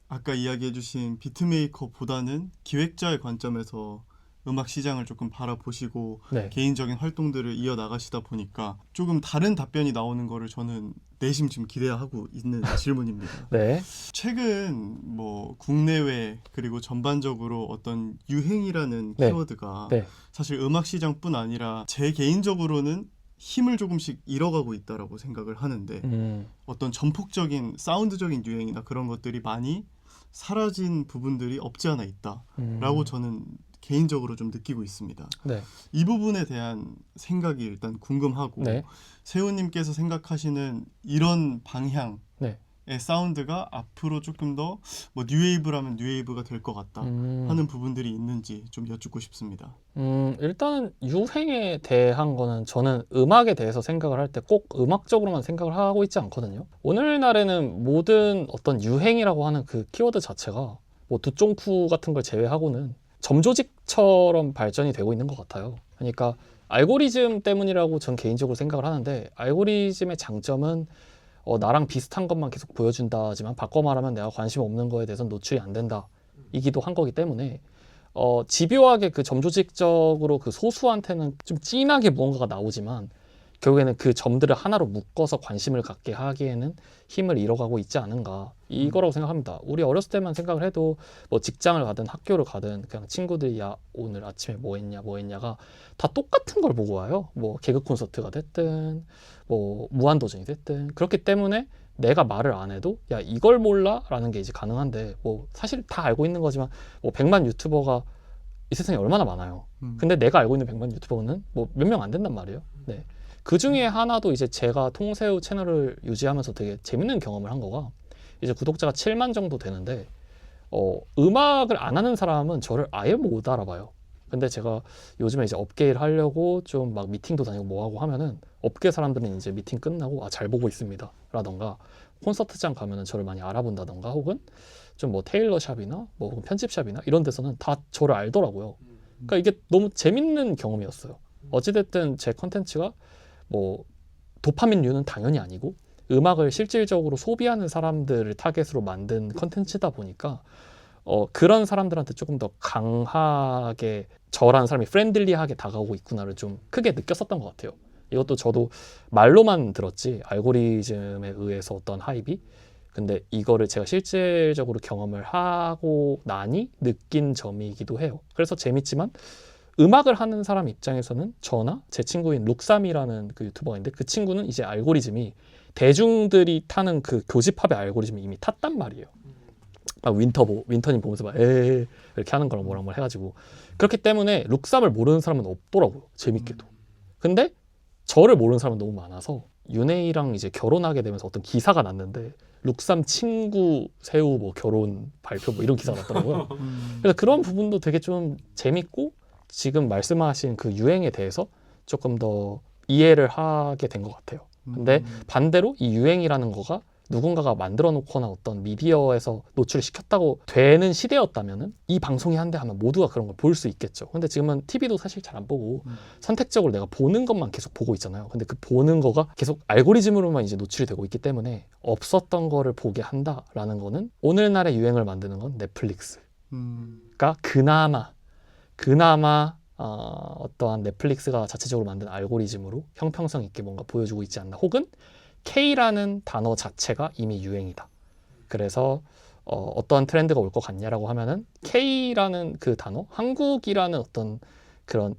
아까 이야기해주신 비트메이커보다는 기획자의 관점에서 음악 시장을 조금 바라보시고 네. 개인적인 활동들을 이어나가시다 보니까 조금 다른 답변이 나오는 거를 저는 내심 지금 기대하고 있는 질문입니다. 네. 최근 뭐 국내외 그리고 전반적으로 어떤 유행이라는 네. 키워드가 네. 사실 음악 시장뿐 아니라 제 개인적으로는 힘을 조금씩 잃어가고 있다라고 생각을 하는데 어떤 전폭적인 사운드적인 유행이나 그런 것들이 많이 사라진 부분들이 없지 않아 있다라고 저는 개인적으로 좀 느끼고 있습니다. 네. 이 부분에 대한 생각이 일단 궁금하고 네. 세훈님께서 생각하시는 이런 방향의 네. 사운드가 앞으로 조금 더 뭐 뉴웨이브라면 뉴웨이브가 될 것 같다 하는 부분들이 있는지 좀 여쭙고 싶습니다. 일단은 유행에 대한 거는 저는 음악에 대해서 생각을 할 때 꼭 음악적으로만 생각을 하고 있지 않거든요. 오늘날에는 모든 어떤 유행이라고 하는 그 키워드 자체가 뭐 두쫑쿠 같은 걸 제외하고는 점조직처럼 발전이 되고 있는 것 같아요. 그러니까 알고리즘 때문이라고 전 개인적으로 생각을 하는데 알고리즘의 장점은 나랑 비슷한 것만 계속 보여준다지만 바꿔 말하면 내가 관심 없는 거에 대해서는 노출이 안 된다 이기도 한 거기 때문에 집요하게 그 점조직적으로 그 소수한테는 좀 진하게 무언가가 나오지만 결국에는 그 점들을 하나로 묶어서 관심을 갖게 하기에는 힘을 잃어가고 있지 않은가 이거라고 생각합니다. 우리 어렸을 때만 생각을 해도 뭐 직장을 가든 학교를 가든 그냥 친구들이 야 오늘 아침에 뭐 했냐가 다 똑같은 걸 보고 와요. 뭐 개그 콘서트가 됐든 뭐 무한도전이 됐든 그렇기 때문에 내가 말을 안 해도 야 이걸 몰라? 라는 게 이제 가능한데 뭐 사실 다 알고 있는 거지만 뭐 100만 유튜버가 이 세상에 얼마나 많아요. 근데 내가 알고 있는 100만 유튜버는 뭐 몇 명 안 된단 말이에요. 네. 그 중에 하나도 이제 제가 통새우 채널을 유지하면서 되게 재밌는 경험을 한 거가 이제 구독자가 7만 정도 되는데 음악을 안 하는 사람은 저를 아예 못 알아봐요. 근데 제가 요즘에 이제 업계일 하려고 좀 막 미팅도 다니고 뭐하고 하면은 업계 사람들은 이제 미팅 끝나고 잘 보고 있습니다 라던가 콘서트장 가면은 저를 많이 알아본다던가 혹은 좀 뭐 테일러샵이나 뭐 혹은 편집샵이나 이런 데서는 다 저를 알더라고요. 그러니까 이게 너무 재밌는 경험이었어요. 어찌됐든 제 컨텐츠가 뭐 도파민류는 당연히 아니고 음악을 실질적으로 소비하는 사람들을 타겟으로 만든 컨텐츠다 보니까 그런 사람들한테 조금 더 강하게 저라는 사람이 프렌들리하게 다가오고 있구나를 좀 크게 느꼈었던 것 같아요. 이것도 저도 말로만 들었지 알고리즘에 의해서 어떤 하이비 근데 이거를 제가 실질적으로 경험을 하고 나니 느낀 점이기도 해요. 그래서 재밌지만 음악을 하는 사람 입장에서는 저나 제 친구인 룩삼이라는 그 유튜버가 있는데 그 친구는 이제 알고리즘이 대중들이 타는 그 교집합의 알고리즘이 이미 탔단 말이에요. 막 윈터님 보면서 막 에이 이렇게 하는 거랑 뭐랑 뭘 해가지고 그렇기 때문에 룩삼을 모르는 사람은 없더라고요. 재밌게도. 근데 저를 모르는 사람은 너무 많아서 윤혜이랑 이제 결혼하게 되면서 어떤 기사가 났는데 룩삼 친구 새우 뭐 결혼 발표 뭐 이런 기사가 났더라고요. 그래서 그런 부분도 되게 좀 재밌고 지금 말씀하신 그 유행에 대해서 조금 더 이해를 하게 된 것 같아요. 근데 반대로 이 유행이라는 거가 누군가가 만들어 놓거나 어떤 미디어에서 노출시켰다고 되는 시대였다면은 이 방송이 한데 하면 모두가 그런 걸 볼 수 있겠죠. 근데 지금은 TV도 사실 잘 안 보고 선택적으로 내가 보는 것만 계속 보고 있잖아요. 근데 그 보는 거가 계속 알고리즘으로만 이제 노출이 되고 있기 때문에 없었던 거를 보게 한다라는 거는 오늘날의 유행을 만드는 건 넷플릭스가 그나마 어떠한 넷플릭스가 자체적으로 만든 알고리즘으로 형평성 있게 뭔가 보여주고 있지 않나. 혹은 K라는 단어 자체가 이미 유행이다. 그래서 어떠한 트렌드가 올 것 같냐라고 하면은 K라는 그 단어, 한국이라는 어떤 그런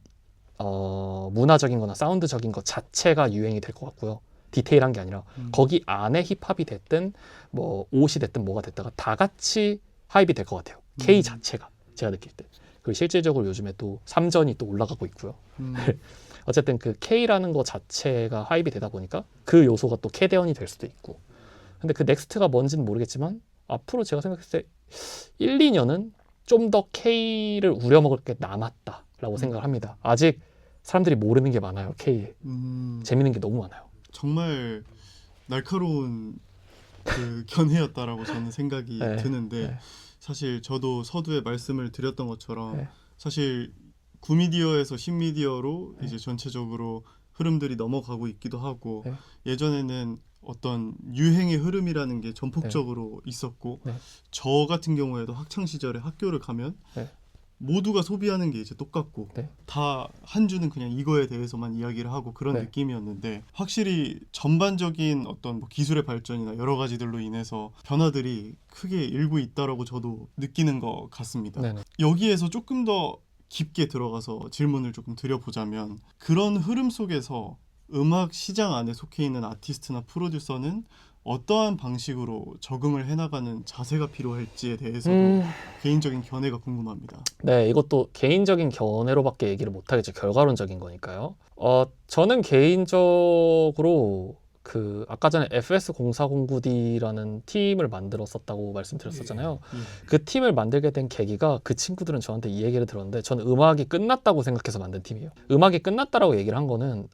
문화적인 거나 사운드적인 것 자체가 유행이 될 것 같고요. 디테일한 게 아니라 거기 안에 힙합이 됐든 뭐 옷이 됐든 뭐가 됐다가 다 같이 하입이 될 것 같아요. K 자체가 제가 느낄 때. 그리고 실질적으로 요즘에 또 3전이 또 올라가고 있고요. 어쨌든 그 K라는 거 자체가 하입이 되다 보니까 그 요소가 또 캐대언이 될 수도 있고. 근데 그 넥스트가 뭔지는 모르겠지만 앞으로 제가 생각했을 때 1, 2년은 좀 더 K를 우려먹을 게 남았다라고 생각을 합니다. 아직 사람들이 모르는 게 많아요. K에. 재밌는 게 너무 많아요. 정말 날카로운 그 견해였다라고 저는 생각이 네, 드는데 네. 사실 저도 서두에 말씀을 드렸던 것처럼 네. 사실 구미디어에서 신미디어로 이제 전체적으로 흐름들이 넘어가고 있기도 하고 네. 예전에는 어떤 유행의 흐름이라는 게 전폭적으로 있었고 네. 저 같은 경우에도 학창 시절에 학교를 가면 네. 모두가 소비하는 게 이제 똑같고 네. 다 한 주는 그냥 이거에 대해서만 이야기를 하고 그런 네. 느낌이었는데 확실히 전반적인 어떤 뭐 기술의 발전이나 여러 가지들로 인해서 변화들이 크게 일고 있다라고 저도 느끼는 것 같습니다. 네네. 여기에서 조금 더 깊게 들어가서 질문을 조금 드려보자면 그런 흐름 속에서 음악 시장 안에 속해 있는 아티스트나 프로듀서는 어떠한 방식으로 적응을 해나가는 자세가 필요할지에 대해서도 개인적인 견해가 궁금합니다. 네, 이것도 개인적인 견해로밖에 얘기를 못하겠죠. 결과론적인 거니까요. 저는 개인적으로 그 아까 전에 FS0409D라는 팀을 만들었었다고 말씀드렸었잖아요. 그 팀을 만들게 된 계기가 그 친구들은 저한테 이 얘기를 들었는데 저는 음악이 끝났다고 생각해서 만든 팀이에요. 음악이 끝났다라고 얘기를 한 거는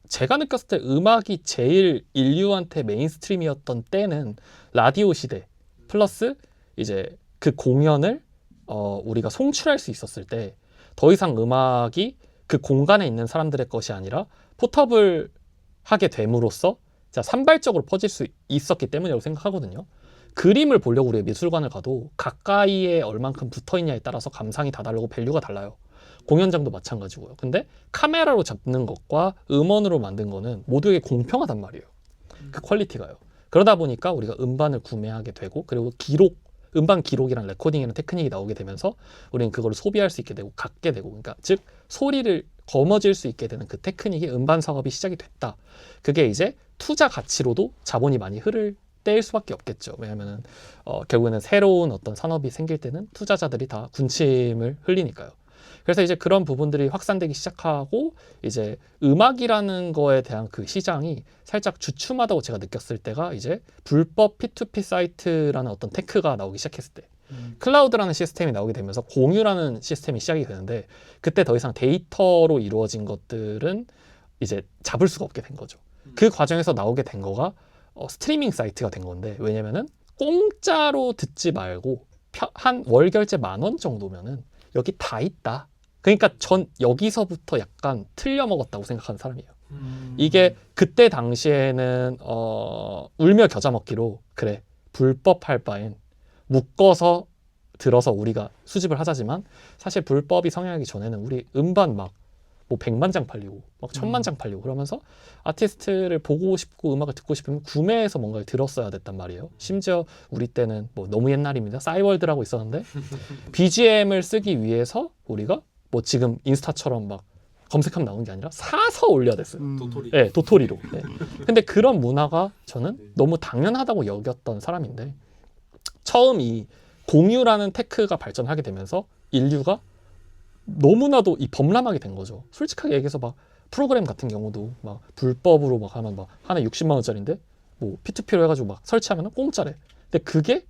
제가 느꼈을 때 음악이 제일 인류한테 메인스트림이었던 때는 라디오 시대 플러스 이제 그 공연을 우리가 송출할 수 있었을 때 더 이상 음악이 그 공간에 있는 사람들의 것이 아니라 포터블 하게 됨으로써 산발적으로 퍼질 수 있었기 때문이라고 생각하거든요. 그림을 보려고 우리가 미술관을 가도 가까이에 얼만큼 붙어있냐에 따라서 감상이 다 다르고 밸류가 달라요. 공연장도 마찬가지고요. 근데 카메라로 잡는 것과 음원으로 만든 거는 모두에게 공평하단 말이에요. 그 퀄리티가요. 그러다 보니까 우리가 음반을 구매하게 되고 그리고 음반 기록이랑 레코딩이라는 테크닉이 나오게 되면서 우리는 그걸 소비할 수 있게 되고 갖게 되고 그러니까 즉 소리를 거머쥘 수 있게 되는 그 테크닉이 음반 사업이 시작이 됐다. 그게 이제 투자 가치로도 자본이 많이 흐를 때일 수밖에 없겠죠. 왜냐하면 결국에는 새로운 어떤 산업이 생길 때는 투자자들이 다 군침을 흘리니까요. 그래서 이제 그런 부분들이 확산되기 시작하고 이제 음악이라는 거에 대한 그 시장이 살짝 주춤하다고 제가 느꼈을 때가 이제 불법 P2P 사이트라는 어떤 테크가 나오기 시작했을 때 클라우드라는 시스템이 나오게 되면서 공유라는 시스템이 시작이 되는데 그때 더 이상 데이터로 이루어진 것들은 이제 잡을 수가 없게 된 거죠. 그 과정에서 나오게 된 거가 스트리밍 사이트가 된 건데 왜냐면은 공짜로 듣지 말고 한 월 결제 10,000원 정도면은 여기 다 있다. 그러니까 전 여기서부터 약간 틀려 먹었다고 생각하는 사람이에요. 이게 그때 당시에는 울며 겨자 먹기로 그래 불법할 바엔 묶어서 들어서 우리가 수집을 하자지만 사실 불법이 성행하기 전에는 우리 음반 막 뭐 100만 장 팔리고 막 1000만 장 팔리고 그러면서 아티스트를 보고 싶고 음악을 듣고 싶으면 구매해서 뭔가를 들었어야 됐단 말이에요. 심지어 우리 때는 뭐 너무 옛날입니다. 싸이월드라고 있었는데 BGM을 쓰기 위해서 우리가 뭐 지금 인스타처럼 막 검색하면 나오는 게 아니라 사서 올려야 됐어요. 도토리. 네, 도토리로. 네. 근데 그런 문화가 저는 너무 당연하다고 여겼던 사람인데 처음 이 공유라는 테크가 발전하게 되면서 인류가 너무나도 이 범람하게 된 거죠. 솔직하게 얘기해서 막 프로그램 같은 경우도 막 불법으로 막 하면 막 하나에 60만 원짜리인데 뭐 P2P로 해가지고 막 설치하면 공짜래. 근데 그게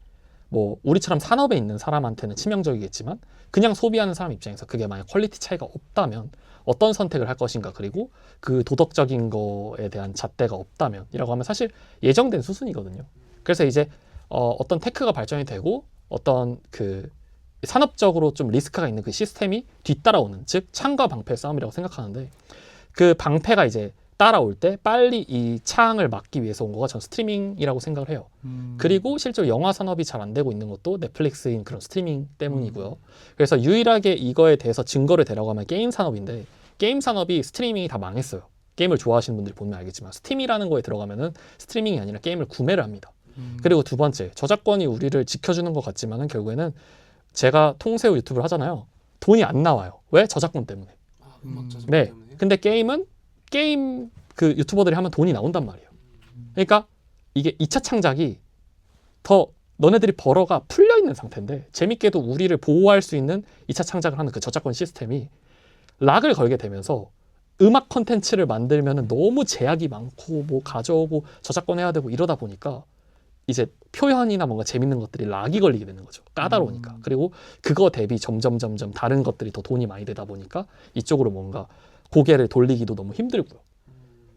뭐 우리처럼 산업에 있는 사람한테는 치명적이겠지만 그냥 소비하는 사람 입장에서 그게 만약 퀄리티 차이가 없다면 어떤 선택을 할 것인가, 그리고 그 도덕적인 거에 대한 잣대가 없다면 이라고 하면 사실 예정된 수순이거든요. 그래서 이제 어떤 테크가 발전이 되고 어떤 그 산업적으로 좀 리스크가 있는 그 시스템이 뒤따라오는, 즉 창과 방패의 싸움이라고 생각하는데 그 방패가 이제 따라올 때 빨리 이 창을 막기 위해서 온 거가 전 스트리밍이라고 생각을 해요. 그리고 실제로 영화 산업이 잘 안 되고 있는 것도 넷플릭스인 그런 스트리밍 때문이고요. 그래서 유일하게 이거에 대해서 증거를 대라고 하면 게임 산업인데 게임 산업이 스트리밍이 다 망했어요. 게임을 좋아하시는 분들이 보면 알겠지만 스팀이라는 거에 들어가면은 스트리밍이 아니라 게임을 구매를 합니다. 그리고 두 번째, 저작권이 우리를 지켜주는 것 같지만은 결국에는 제가 통새우 유튜브를 하잖아요. 돈이 안 나와요. 왜? 저작권 때문에. 음악 저작권 네. 때문에. 근데 게임은 게임 그 유튜버들이 하면 돈이 나온단 말이에요. 그러니까 이게 2차 창작이 더 너네들이 벌어가 풀려 있는 상태인데 재밌게도 우리를 보호할 수 있는 2차 창작을 하는 그 저작권 시스템이 락을 걸게 되면서 음악 콘텐츠를 만들면은 너무 제약이 많고 뭐 가져오고 저작권 해야 되고 이러다 보니까 이제 표현이나 뭔가 재밌는 것들이 락이 걸리게 되는 거죠. 까다로우니까. 그리고 그거 대비 점점 다른 것들이 더 돈이 많이 되다 보니까 이쪽으로 뭔가 고개를 돌리기도 너무 힘들고요.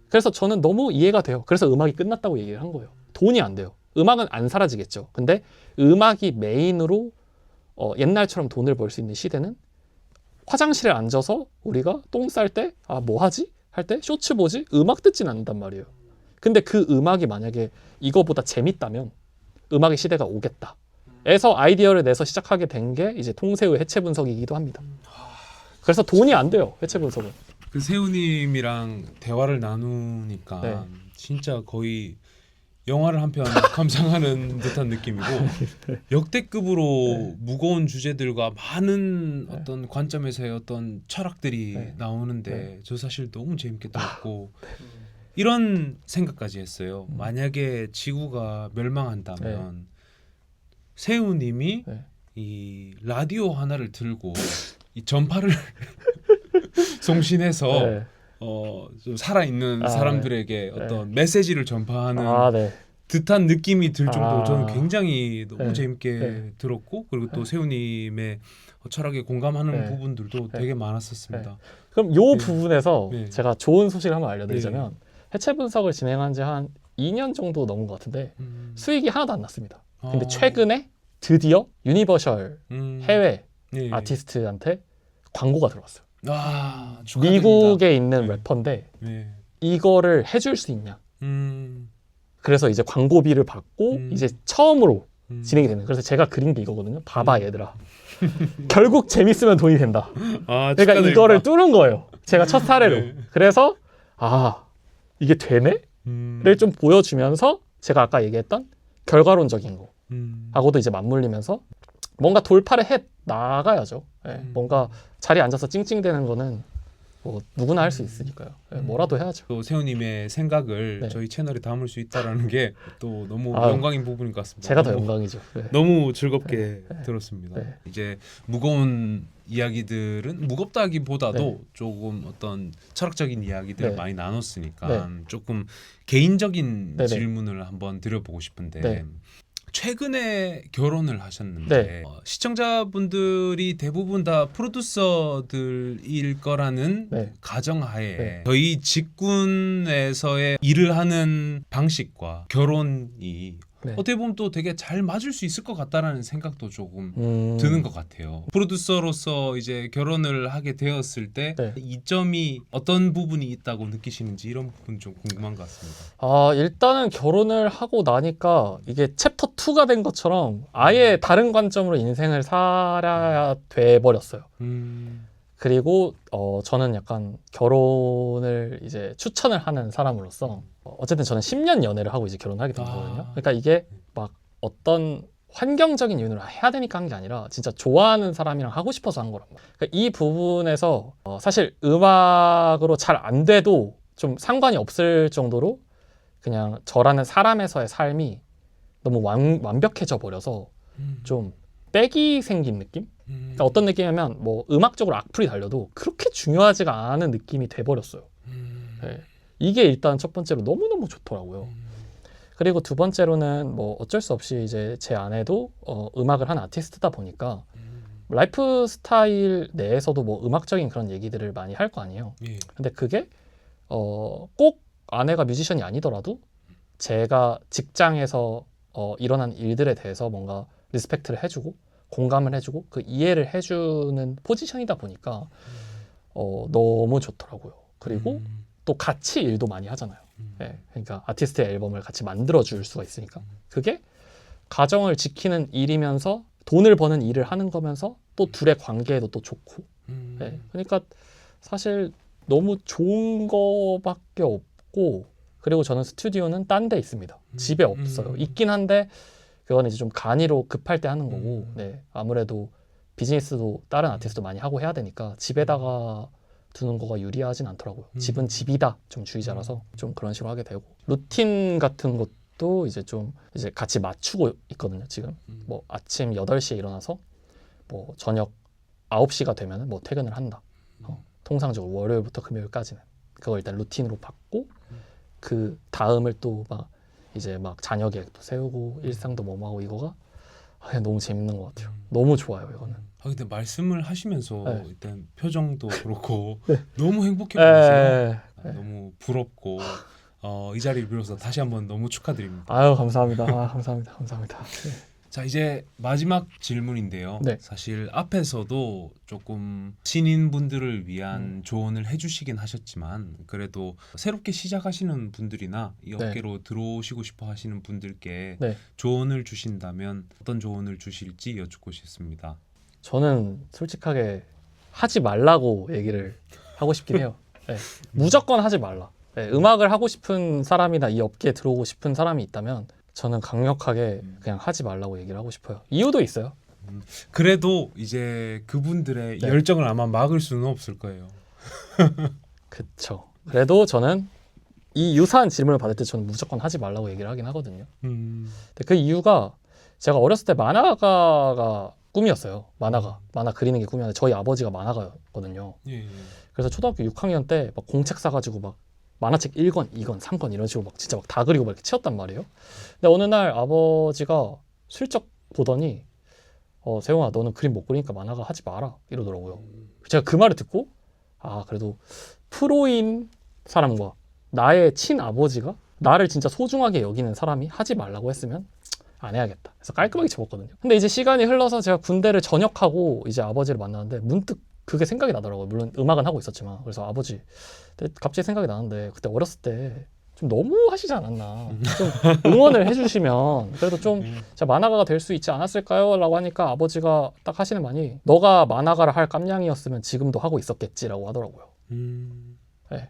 그래서 저는 너무 이해가 돼요. 그래서 음악이 끝났다고 얘기를 한 거예요. 돈이 안 돼요. 음악은 안 사라지겠죠. 근데 음악이 메인으로 옛날처럼 돈을 벌 수 있는 시대는 화장실에 앉아서 우리가 똥 쌀 때 아, 뭐 하지? 할 때 쇼츠 보지? 음악 듣진 않는단 말이에요. 근데 그 음악이 만약에 이거보다 재밌다면 음악의 시대가 오겠다. 에서 아이디어를 내서 시작하게 된 게 이제 통새우의 해체 분석이기도 합니다. 그래서 돈이 안 돼요. 해체 분석은. 그 새우님이랑 대화를 나누니까 네. 진짜 거의 영화를 한 편 감상하는 듯한 느낌이고 역대급으로 무거운 주제들과 많은 어떤 관점에서의 어떤 철학들이 나오는데 저 사실 너무 재밌게 들었고 이런 생각까지 했어요. 만약에 지구가 멸망한다면 새우님이 이 라디오 하나를 들고 이 전파를 송신해서 좀 살아있는 사람들에게 어떤 메시지를 전파하는 듯한 느낌이 들 정도로 저는 굉장히 너무 재밌게 들었고 그리고 또 새우님의 철학에 공감하는 부분들도 되게 많았었습니다. 그럼 이 부분에서 제가 좋은 소식을 한번 알려드리자면 해체 분석을 진행한 지 한 2년 정도 넘은 것 같은데 수익이 하나도 안 났습니다. 근데 최근에 드디어 유니버셜 해외 아티스트한테 광고가 들어왔어요. 축하드립니다. 미국에 있는 래퍼인데 이거를 해줄 수 있냐. 그래서 이제 광고비를 받고 이제 처음으로 진행이 되는. 그래서 제가 그린 게 이거거든요. 봐봐 얘들아. 결국 재밌으면 돈이 된다. 그러니까 축하드립니다. 이거를 뚫은 거예요. 제가 첫 사례로. 그래서 이게 되네? 를 좀 보여주면서 제가 아까 얘기했던 결과론적인 거 하고도 이제 맞물리면서 뭔가 돌파를 해 나가야죠. 뭔가 자리에 앉아서 찡찡대는 거는 뭐 누구나 할 수 있으니까요. 뭐라도 해야죠. 또 새우님의 생각을 저희 채널에 담을 수 있다라는 게 또 너무 영광인 부분인 것 같습니다. 제가 더 영광이죠. 너무 즐겁게 들었습니다. 이제 무거운 이야기들은 무겁다기보다도 조금 어떤 철학적인 이야기들을 많이 나눴으니까 조금 개인적인 질문을 한번 드려보고 싶은데 최근에 결혼을 하셨는데 시청자분들이 대부분 다 프로듀서들일 거라는 가정하에 저희 직군에서의 일을 하는 방식과 결혼이 어떻게 보면 또 되게 잘 맞을 수 있을 것 같다라는 생각도 조금 드는 것 같아요. 프로듀서로서 이제 결혼을 하게 되었을 때 이점이 어떤 부분이 있다고 느끼시는지 이런 부분 좀 궁금한 것 같습니다. 일단은 결혼을 하고 나니까 이게 챕터 2가 된 것처럼 아예 다른 관점으로 인생을 살아야 돼 버렸어요. 그리고 저는 약간 결혼을 이제 추천을 하는 사람으로서 어쨌든 저는 10년 연애를 하고 이제 결혼하게 된 거거든요. 그러니까 이게 막 어떤 환경적인 이유로 해야 되니까 한 게 아니라 진짜 좋아하는 사람이랑 하고 싶어서 한 거란 말이에요. 그러니까 이 부분에서 사실 음악으로 잘 안 돼도 좀 상관이 없을 정도로 그냥 저라는 사람에서의 삶이 너무 완벽해져 버려서 좀 빽이 생긴 느낌? 그러니까 어떤 느낌이냐면 뭐 음악적으로 악플이 달려도 그렇게 중요하지가 않은 느낌이 돼버렸어요. 네. 이게 일단 첫 번째로 너무너무 좋더라고요. 그리고 두 번째로는 뭐 어쩔 수 없이 이제 제 아내도 음악을 한 아티스트다 보니까 라이프 스타일 내에서도 뭐 음악적인 그런 얘기들을 많이 할 거 아니에요. 예. 근데 그게 꼭 아내가 뮤지션이 아니더라도 제가 직장에서 일어난 일들에 대해서 뭔가 리스펙트를 해주고 공감을 해주고 그 이해를 해주는 포지션이다 보니까 너무 좋더라고요. 그리고 또 같이 일도 많이 하잖아요. 네, 그러니까 아티스트의 앨범을 같이 만들어줄 수가 있으니까 그게 가정을 지키는 일이면서 돈을 버는 일을 하는 거면서 또 둘의 관계에도 또 좋고 네, 그러니까 사실 너무 좋은 거밖에 없고 그리고 저는 스튜디오는 딴 데 있습니다. 집에 없어요. 있긴 한데 그건 이제 좀 간이로 급할 때 하는 거고 네, 아무래도 비즈니스도 다른 아티스트도 많이 하고 해야 되니까 집에다가 두는 거가 유리하진 않더라고요. 집은 집이다 좀 주의자라서 좀 그런 식으로 하게 되고 루틴 같은 것도 이제 좀 이제 같이 맞추고 있거든요. 지금 뭐 아침 8시에 일어나서 뭐 저녁 9시가 되면 뭐 퇴근을 한다. 통상적으로 월요일부터 금요일까지는 그거 일단 루틴으로 받고 그 다음을 또 막 이제 막 자녀 계획도 세우고 일상도 뭐하고 이거가 그냥 너무 재밌는 것 같아요. 너무 좋아요 이거는. 근데 말씀을 하시면서 네. 일단 표정도 그렇고 네. 너무 행복해 보이세요. 네. 너무 부럽고 이 자리를 빌어서 다시 한번 너무 축하드립니다. 아유 감사합니다. 감사합니다. 네. 자 이제 마지막 질문인데요. 네. 사실 앞에서도 조금 신인분들을 위한 조언을 해주시긴 하셨지만 그래도 새롭게 시작하시는 분들이나 이 업계로 들어오시고 싶어 하시는 분들께 네. 조언을 주신다면 어떤 조언을 주실지 여쭙고 싶습니다. 저는 솔직하게 하지 말라고 얘기를 하고 싶긴 해요. 네. 무조건 하지 말라. 네. 음악을 하고 싶은 사람이나 이 업계에 들어오고 싶은 사람이 있다면 저는 강력하게 그냥 하지 말라고 얘기를 하고 싶어요. 이유도 있어요. 그래도 이제 그분들의 네. 열정을 아마 막을 수는 없을 거예요. 그쵸. 그래도 저는 이 유사한 질문을 받을 때 저는 무조건 하지 말라고 얘기를 하긴 하거든요. 근데 그 이유가 제가 어렸을 때 만화가가 꿈이었어요. 만화 그리는 게 꿈이었는데 저희 아버지가 만화가였거든요. 예. 그래서 초등학교 6학년 때 막 공책 사가지고 막 만화책 1권, 2권, 3권 이런 식으로 막 진짜 막 다 그리고 막 이렇게 치웠단 말이에요. 근데 어느 날 아버지가 슬쩍 보더니 세용아 너는 그림 못 그리니까 만화가 하지 마라 이러더라고요. 제가 그 말을 듣고 그래도 프로인 사람과 나의 친아버지가 나를 진짜 소중하게 여기는 사람이 하지 말라고 했으면 안 해야겠다. 그래서 깔끔하게 접었거든요. 근데 이제 시간이 흘러서 제가 군대를 전역하고 이제 아버지를 만나는데 문득 그게 생각이 나더라고요. 물론 음악은 하고 있었지만. 그래서 아버지 갑자기 생각이 나는데 그때 어렸을 때 좀 너무 하시지 않았나. 좀 응원을 해주시면 그래도 좀 제가 만화가가 될 수 있지 않았을까요? 라고 하니까 아버지가 딱 하시는 말이 너가 만화가를 할 깜냥이었으면 지금도 하고 있었겠지라고 하더라고요. 네.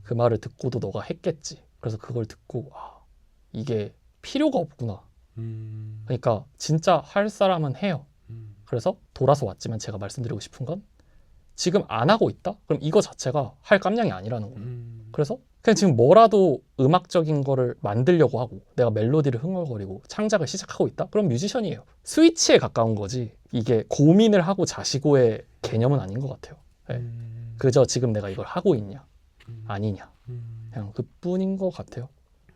그 말을 듣고도 너가 했겠지. 그래서 그걸 듣고 이게 필요가 없구나. 그러니까 진짜 할 사람은 해요. 그래서 돌아서 왔지만 제가 말씀드리고 싶은 건 지금 안 하고 있다? 그럼 이거 자체가 할 깜냥이 아니라는 거예요. 그래서 그냥 지금 뭐라도 음악적인 거를 만들려고 하고 내가 멜로디를 흥얼거리고 창작을 시작하고 있다? 그럼 뮤지션이에요. 스위치에 가까운 거지 이게 고민을 하고 자시고의 개념은 아닌 것 같아요. 네. 그저 지금 내가 이걸 하고 있냐 아니냐 그냥 그뿐인 것 같아요.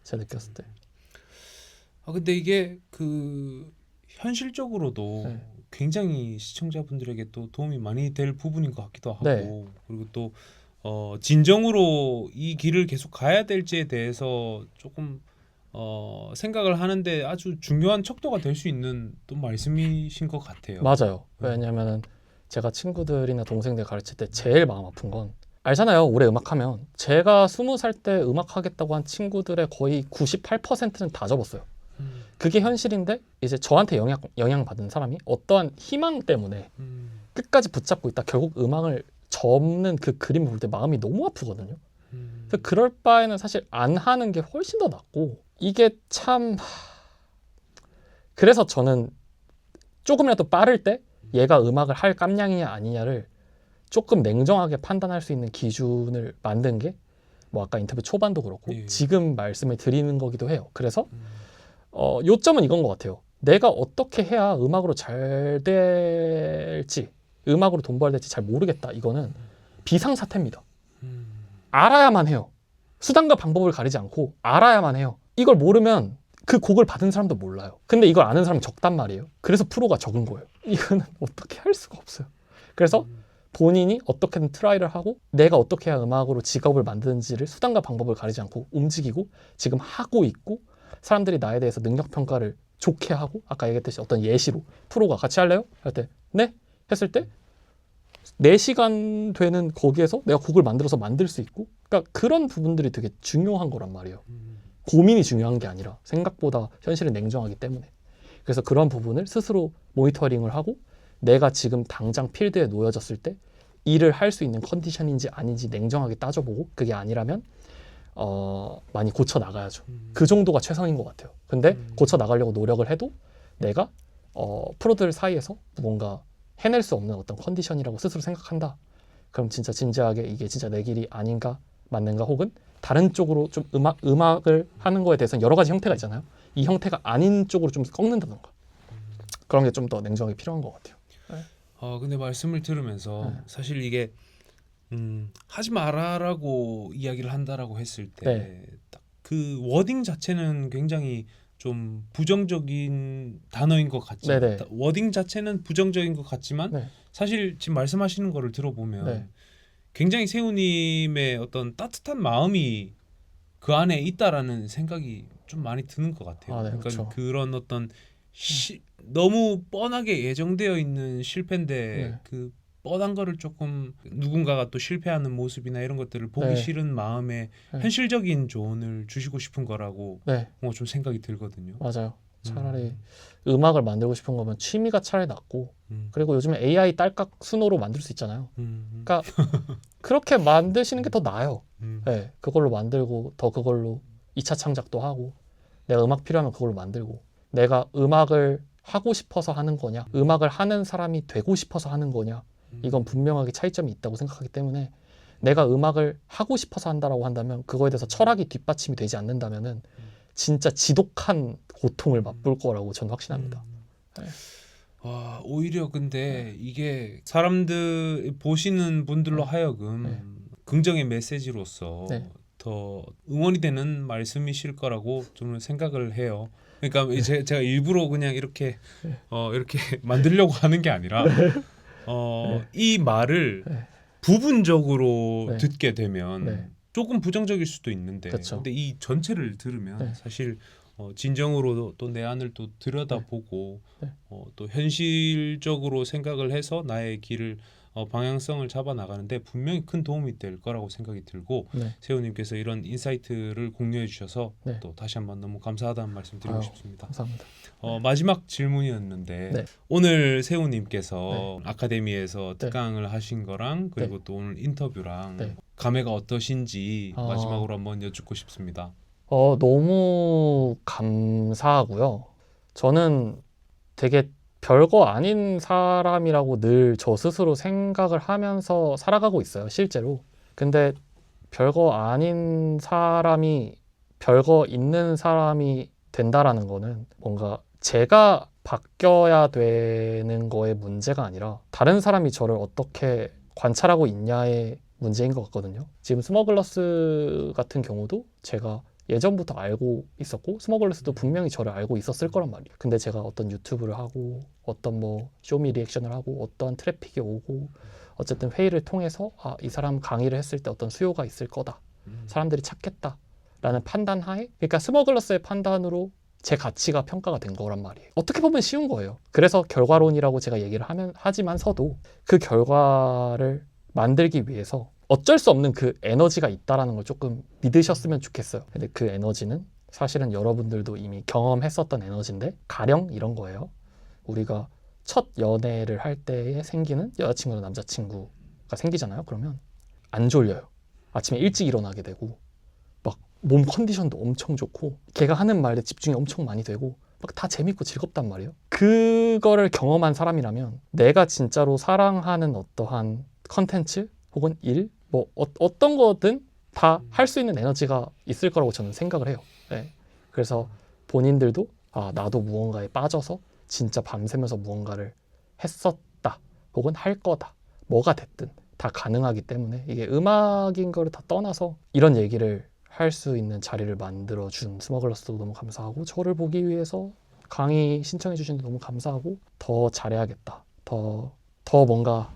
제가 느꼈을 때. 근데 이게 그 현실적으로도 네. 굉장히 시청자분들에게 또 도움이 많이 될 부분인 것 같기도 하고 네. 그리고 또 진정으로 이 길을 계속 가야 될지에 대해서 조금 생각을 하는데 아주 중요한 척도가 될 수 있는 또 말씀이신 것 같아요. 맞아요. 왜냐면은 제가 친구들이나 동생들 가르칠 때 제일 마음 아픈 건 알잖아요. 올해 음악하면 제가 20살 때 음악하겠다고 한 친구들의 거의 98%는 다 접었어요. 그게 현실인데 이제 저한테 영향받은 사람이 어떠한 희망 때문에 끝까지 붙잡고 있다 결국 음악을 접는 그 그림을 볼 때 마음이 너무 아프거든요. 그래서 그럴 바에는 사실 안 하는 게 훨씬 더 낫고 이게 참 그래서 저는 조금이라도 빠를 때 얘가 음악을 할 깜냥이냐 아니냐를 조금 냉정하게 판단할 수 있는 기준을 만든 게 뭐 아까 인터뷰 초반도 그렇고 예. 지금 말씀을 드리는 거기도 해요. 그래서 요점은 이건 것 같아요. 내가 어떻게 해야 음악으로 잘 될지, 음악으로 돈 벌어야 될지 잘 모르겠다. 이거는 비상사태입니다. 알아야만 해요. 수단과 방법을 가리지 않고 알아야만 해요. 이걸 모르면 그 곡을 받은 사람도 몰라요. 근데 이걸 아는 사람이 적단 말이에요. 그래서 프로가 적은 거예요. 이거는 어떻게 할 수가 없어요. 그래서 본인이 어떻게든 트라이를 하고 내가 어떻게 해야 음악으로 직업을 만드는지를 수단과 방법을 가리지 않고 움직이고 지금 하고 있고 사람들이 나에 대해서 능력평가를 좋게 하고 아까 얘기했듯이 어떤 예시로 프로가 같이 할래요? 할 때 네? 했을 때 4시간 되는 거기에서 내가 곡을 만들어서 만들 수 있고 그러니까 그런 부분들이 되게 중요한 거란 말이에요. 고민이 중요한 게 아니라 생각보다 현실은 냉정하기 때문에 그래서 그런 부분을 스스로 모니터링을 하고 내가 지금 당장 필드에 놓여졌을 때 일을 할 수 있는 컨디션인지 아닌지 냉정하게 따져보고 그게 아니라면 많이 고쳐 나가야죠. 그 정도가 최선인 것 같아요. 근데 고쳐 나가려고 노력을 해도 내가 프로들 사이에서 뭔가 해낼 수 없는 어떤 컨디션이라고 스스로 생각한다. 그럼 진짜 진지하게 이게 진짜 내 길이 아닌가 맞는가 혹은 다른 쪽으로 좀 음악을 하는 거에 대해서는 여러 가지 형태가 있잖아요. 이 형태가 아닌 쪽으로 좀 꺾는다던가 그런 게 좀 더 냉정하게 필요한 것 같아요. 근데 말씀을 들으면서 네. 사실 이게 하지 마라라고 이야기를 한다라고 했을 때 딱 그 워딩 자체는 굉장히 좀 부정적인 단어인 것 같지만 네네. 워딩 자체는 부정적인 것 같지만 네. 사실 지금 말씀하시는 거를 들어보면 네. 굉장히 세우님의 어떤 따뜻한 마음이 그 안에 있다라는 생각이 좀 많이 드는 것 같아요. 아, 네, 그러니까 그렇죠. 그런 어떤 너무 뻔하게 예정되어 있는 실패인데 네. 그 뻔한 거를 조금 누군가가 또 실패하는 모습이나 이런 것들을 보기 네. 싫은 마음에 네. 현실적인 조언을 주시고 싶은 거라고 네, 좀 생각이 들거든요. 맞아요. 차라리 음악을 만들고 싶은 거면 취미가 차라리 낫고 음, 그리고 요즘에 AI 딸깍 순호로 만들 수 있잖아요. 음, 그러니까 그렇게 만드시는 게 더 나아요. 음, 네, 그걸로 만들고 더 그걸로 2차 창작도 하고 내가 음악 필요하면 그걸로 만들고 내가 음악을 하고 싶어서 하는 거냐 음악을 하는 사람이 되고 싶어서 하는 거냐 이건 분명하게 차이점이 있다고 생각하기 때문에 내가 음악을 하고 싶어서 한다라고 한다면 그거에 대해서 철학이 뒷받침이 되지 않는다면은 진짜 지독한 고통을 맛볼 거라고 저는 확신합니다. 네. 와, 오히려 근데 이게 사람들 보시는 분들로 네. 하여금 네. 긍정의 메시지로서 네. 더 응원이 되는 말씀이실 거라고 저는 생각을 해요. 그러니까 이제 제가 일부러 그냥 이렇게 이렇게 만들려고 하는 게 아니라 이 말을 네. 부분적으로 네. 듣게 되면 네. 조금 부정적일 수도 있는데 그쵸. 근데 이 전체를 들으면 네. 사실 진정으로 또 내 안을 또 들여다보고 네. 또 현실적으로 생각을 해서 나의 길을 방향성을 잡아 나가는데 분명히 큰 도움이 될 거라고 생각이 들고 네. 세호님께서 이런 인사이트를 공유해 주셔서 네. 또 다시 한번 너무 감사하다는 말씀 드리고 아유, 싶습니다. 감사합니다. 마지막 질문이었는데 네. 오늘 세호님께서 아카데미에서 네. 특강을 하신 거랑 그리고 또 오늘 인터뷰랑 네. 감회가 어떠신지 아. 마지막으로 한번 여쭙고 싶습니다. 너무 감사하고요. 저는 되게 별거 아닌 사람이라고 늘 저 스스로 생각을 하면서 살아가고 있어요, 실제로. 근데 별거 아닌 사람이 별거 있는 사람이 된다라는 거는 뭔가 제가 바뀌어야 되는 거의 문제가 아니라 다른 사람이 저를 어떻게 관찰하고 있냐의 문제인 것 같거든요. 지금 스머글러스 같은 경우도 제가 예전부터 알고 있었고 스머글러스도 분명히 저를 알고 있었을 거란 말이에요. 근데 제가 어떤 유튜브를 하고 어떤 뭐 쇼미 리액션을 하고 어떤 트래픽이 오고 어쨌든 회의를 통해서 이 사람 강의를 했을 때 어떤 수요가 있을 거다. 사람들이 찾겠다라는 판단 하에 그러니까 스머글러스의 판단으로 제 가치가 평가가 된 거란 말이에요. 어떻게 보면 쉬운 거예요. 그래서 결과론이라고 제가 얘기를 하지만서도 그 결과를 만들기 위해서 어쩔 수 없는 그 에너지가 있다라는 걸 조금 믿으셨으면 좋겠어요. 근데 그 에너지는 사실은 여러분들도 이미 경험했었던 에너지인데 가령 이런 거예요. 우리가 첫 연애를 할 때에 생기는 여자친구나 남자친구가 생기잖아요. 그러면 안 졸려요. 아침에 일찍 일어나게 되고 막 몸 컨디션도 엄청 좋고 걔가 하는 말에 집중이 엄청 많이 되고 막 다 재밌고 즐겁단 말이에요. 그 그거를 경험한 사람이라면 내가 진짜로 사랑하는 어떠한 컨텐츠 혹은 일, 뭐 어떤 거든 다 할 수 있는 에너지가 있을 거라고 저는 생각을 해요. 네. 그래서 본인들도 나도 무언가에 빠져서 진짜 밤새면서 무언가를 했었다 혹은 할 거다, 뭐가 됐든 다 가능하기 때문에 이게 음악인 거를 다 떠나서 이런 얘기를 할 수 있는 자리를 만들어준 스머글러스도 너무 감사하고, 저를 보기 위해서 강의 신청해 주시는데 너무 감사하고, 더 잘해야겠다, 더 뭔가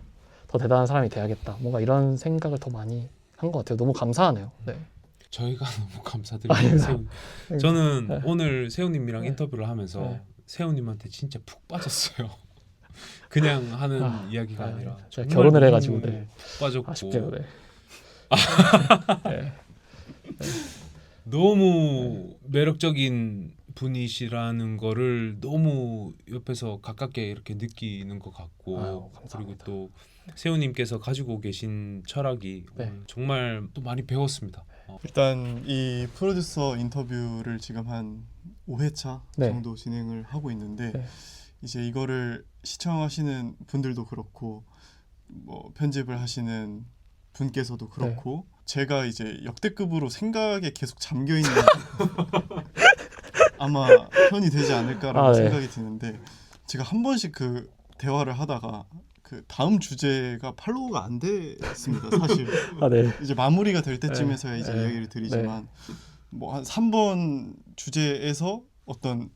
더 대단한 사람이 돼야겠다, 뭔가 이런 생각을 더 많이 한 것 같아요. 너무 감사하네요. 네. 저희가 너무 감사드립니다. 세훈. 저는 네. 오늘 세훈님이랑 네. 인터뷰를 하면서 네. 세훈님한테 진짜 푹 빠졌어요. 그냥 하는 이야기가 아니라 제가 정말 결혼을 너무 해가지고 네. 푹 빠졌고 아쉽게도 네. 네. 너무 매력적인 분이시라는 거를 너무 옆에서 가깝게 이렇게 느끼는 것 같고, 아유, 그리고 감사합니다. 또 세훈님께서 가지고 계신 철학이 네. 오늘 정말 또 많이 배웠습니다. 일단 이 프로듀서 인터뷰를 지금 한 5회차 네. 정도 진행을 하고 있는데 네. 이제 이거를 시청하시는 분들도 그렇고 뭐 편집을 하시는 분께서도 그렇고 제가 이제 역대급으로 생각에 계속 잠겨 있는 아마 편이 되지 않을까라는 네. 생각이 드는데, 제가 한 번씩 그 대화를 하다가 그 다음 주제가 팔로우가 안 됐습니다. 사실 네. 이제 마무리가 될 때쯤에서야 이제 네. 이야기를 드리지만 뭐 한 3번 주제에서 어떤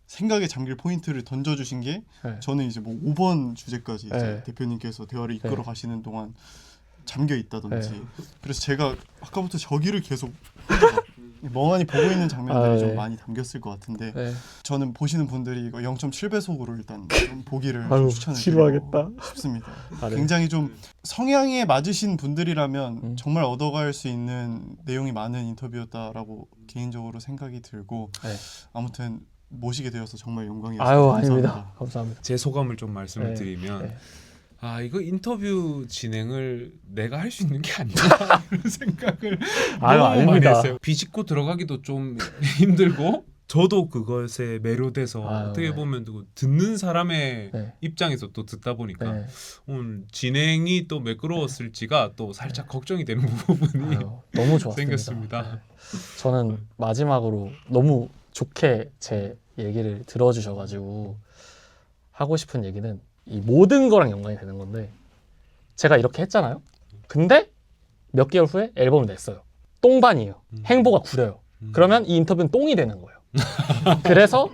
생각에 잠길 포인트를 던져주신 게 네. 저는 이제 뭐 5번 주제까지 이제 네. 대표님께서 대화를 이끌어 네. 가시는 동안 잠겨 있다든지 네. 그래서 제가 아까부터 저기를 계속 혼자 멍하니 보고 있는 장면들이 좀 네. 많이 담겼을 것 같은데 네. 저는 보시는 분들이 이거 0.7배속으로 일단 좀 보기를 아유, 좀 추천을 지루하겠다. 드리고 싶습니다. 네. 굉장히 좀 성향에 맞으신 분들이라면 음. 정말 얻어갈 수 있는 내용이 많은 인터뷰였다라고 개인적으로 생각이 들고 네. 아무튼 모시게 되어서 정말 영광이었습니다. 아유, 감사합니다. 아닙니다. 감사합니다. 제 소감을 좀 말씀을 네. 드리면 네. 이거 인터뷰 진행을 내가 할 수 있는 게 아니라 이런 생각을 아유, 너무 많이 아닙니다. 했어요. 비집고 들어가기도 좀 힘들고 저도 그것에 매료돼서 아유, 어떻게 네. 보면 듣는 사람의 네. 입장에서 또 듣다 보니까 네. 오늘 진행이 또 매끄러웠을지가 또 살짝 걱정이 되는 부분이 아유, 너무 좋았습니다. 생겼습니다. 네. 저는 마지막으로 너무 좋게 제 얘기를 들어주셔가지고 하고 싶은 얘기는 이 모든 거랑 연관이 되는 건데, 제가 이렇게 했잖아요. 근데 몇 개월 후에 앨범을 냈어요. 똥반이에요. 행보가 구려요. 그러면 이 인터뷰는 똥이 되는 거예요. 그래서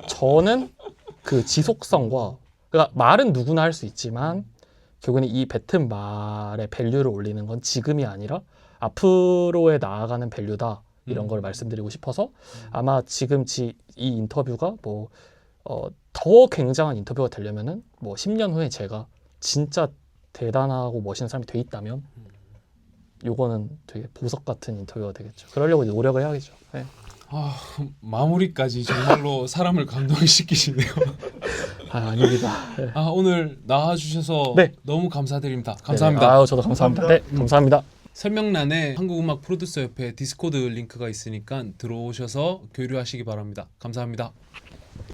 저는 그 지속성과, 그러니까 말은 누구나 할 수 있지만 결국엔 이 뱉은 말의 밸류를 올리는 건 지금이 아니라 앞으로에 나아가는 밸류다, 이런 걸 말씀드리고 싶어서 아마 지금 이 인터뷰가 뭐 더 굉장한 인터뷰가 되려면은 뭐 10년 후에 제가 진짜 대단하고 멋있는 사람이 돼 있다면 요거는 되게 보석 같은 인터뷰가 되겠죠. 그러려고 이제 노력을 해야겠죠. 네. 마무리까지 정말로 사람을 감동시키시네요. 아닙니다. 네. 오늘 나와주셔서 네. 너무 감사드립니다. 감사합니다. 네. 아유, 저도 감사합니다. 네, 감사합니다. 설명란에 한국음악 프로듀서 협회 디스코드 링크가 있으니까 들어오셔서 교류하시기 바랍니다. 감사합니다.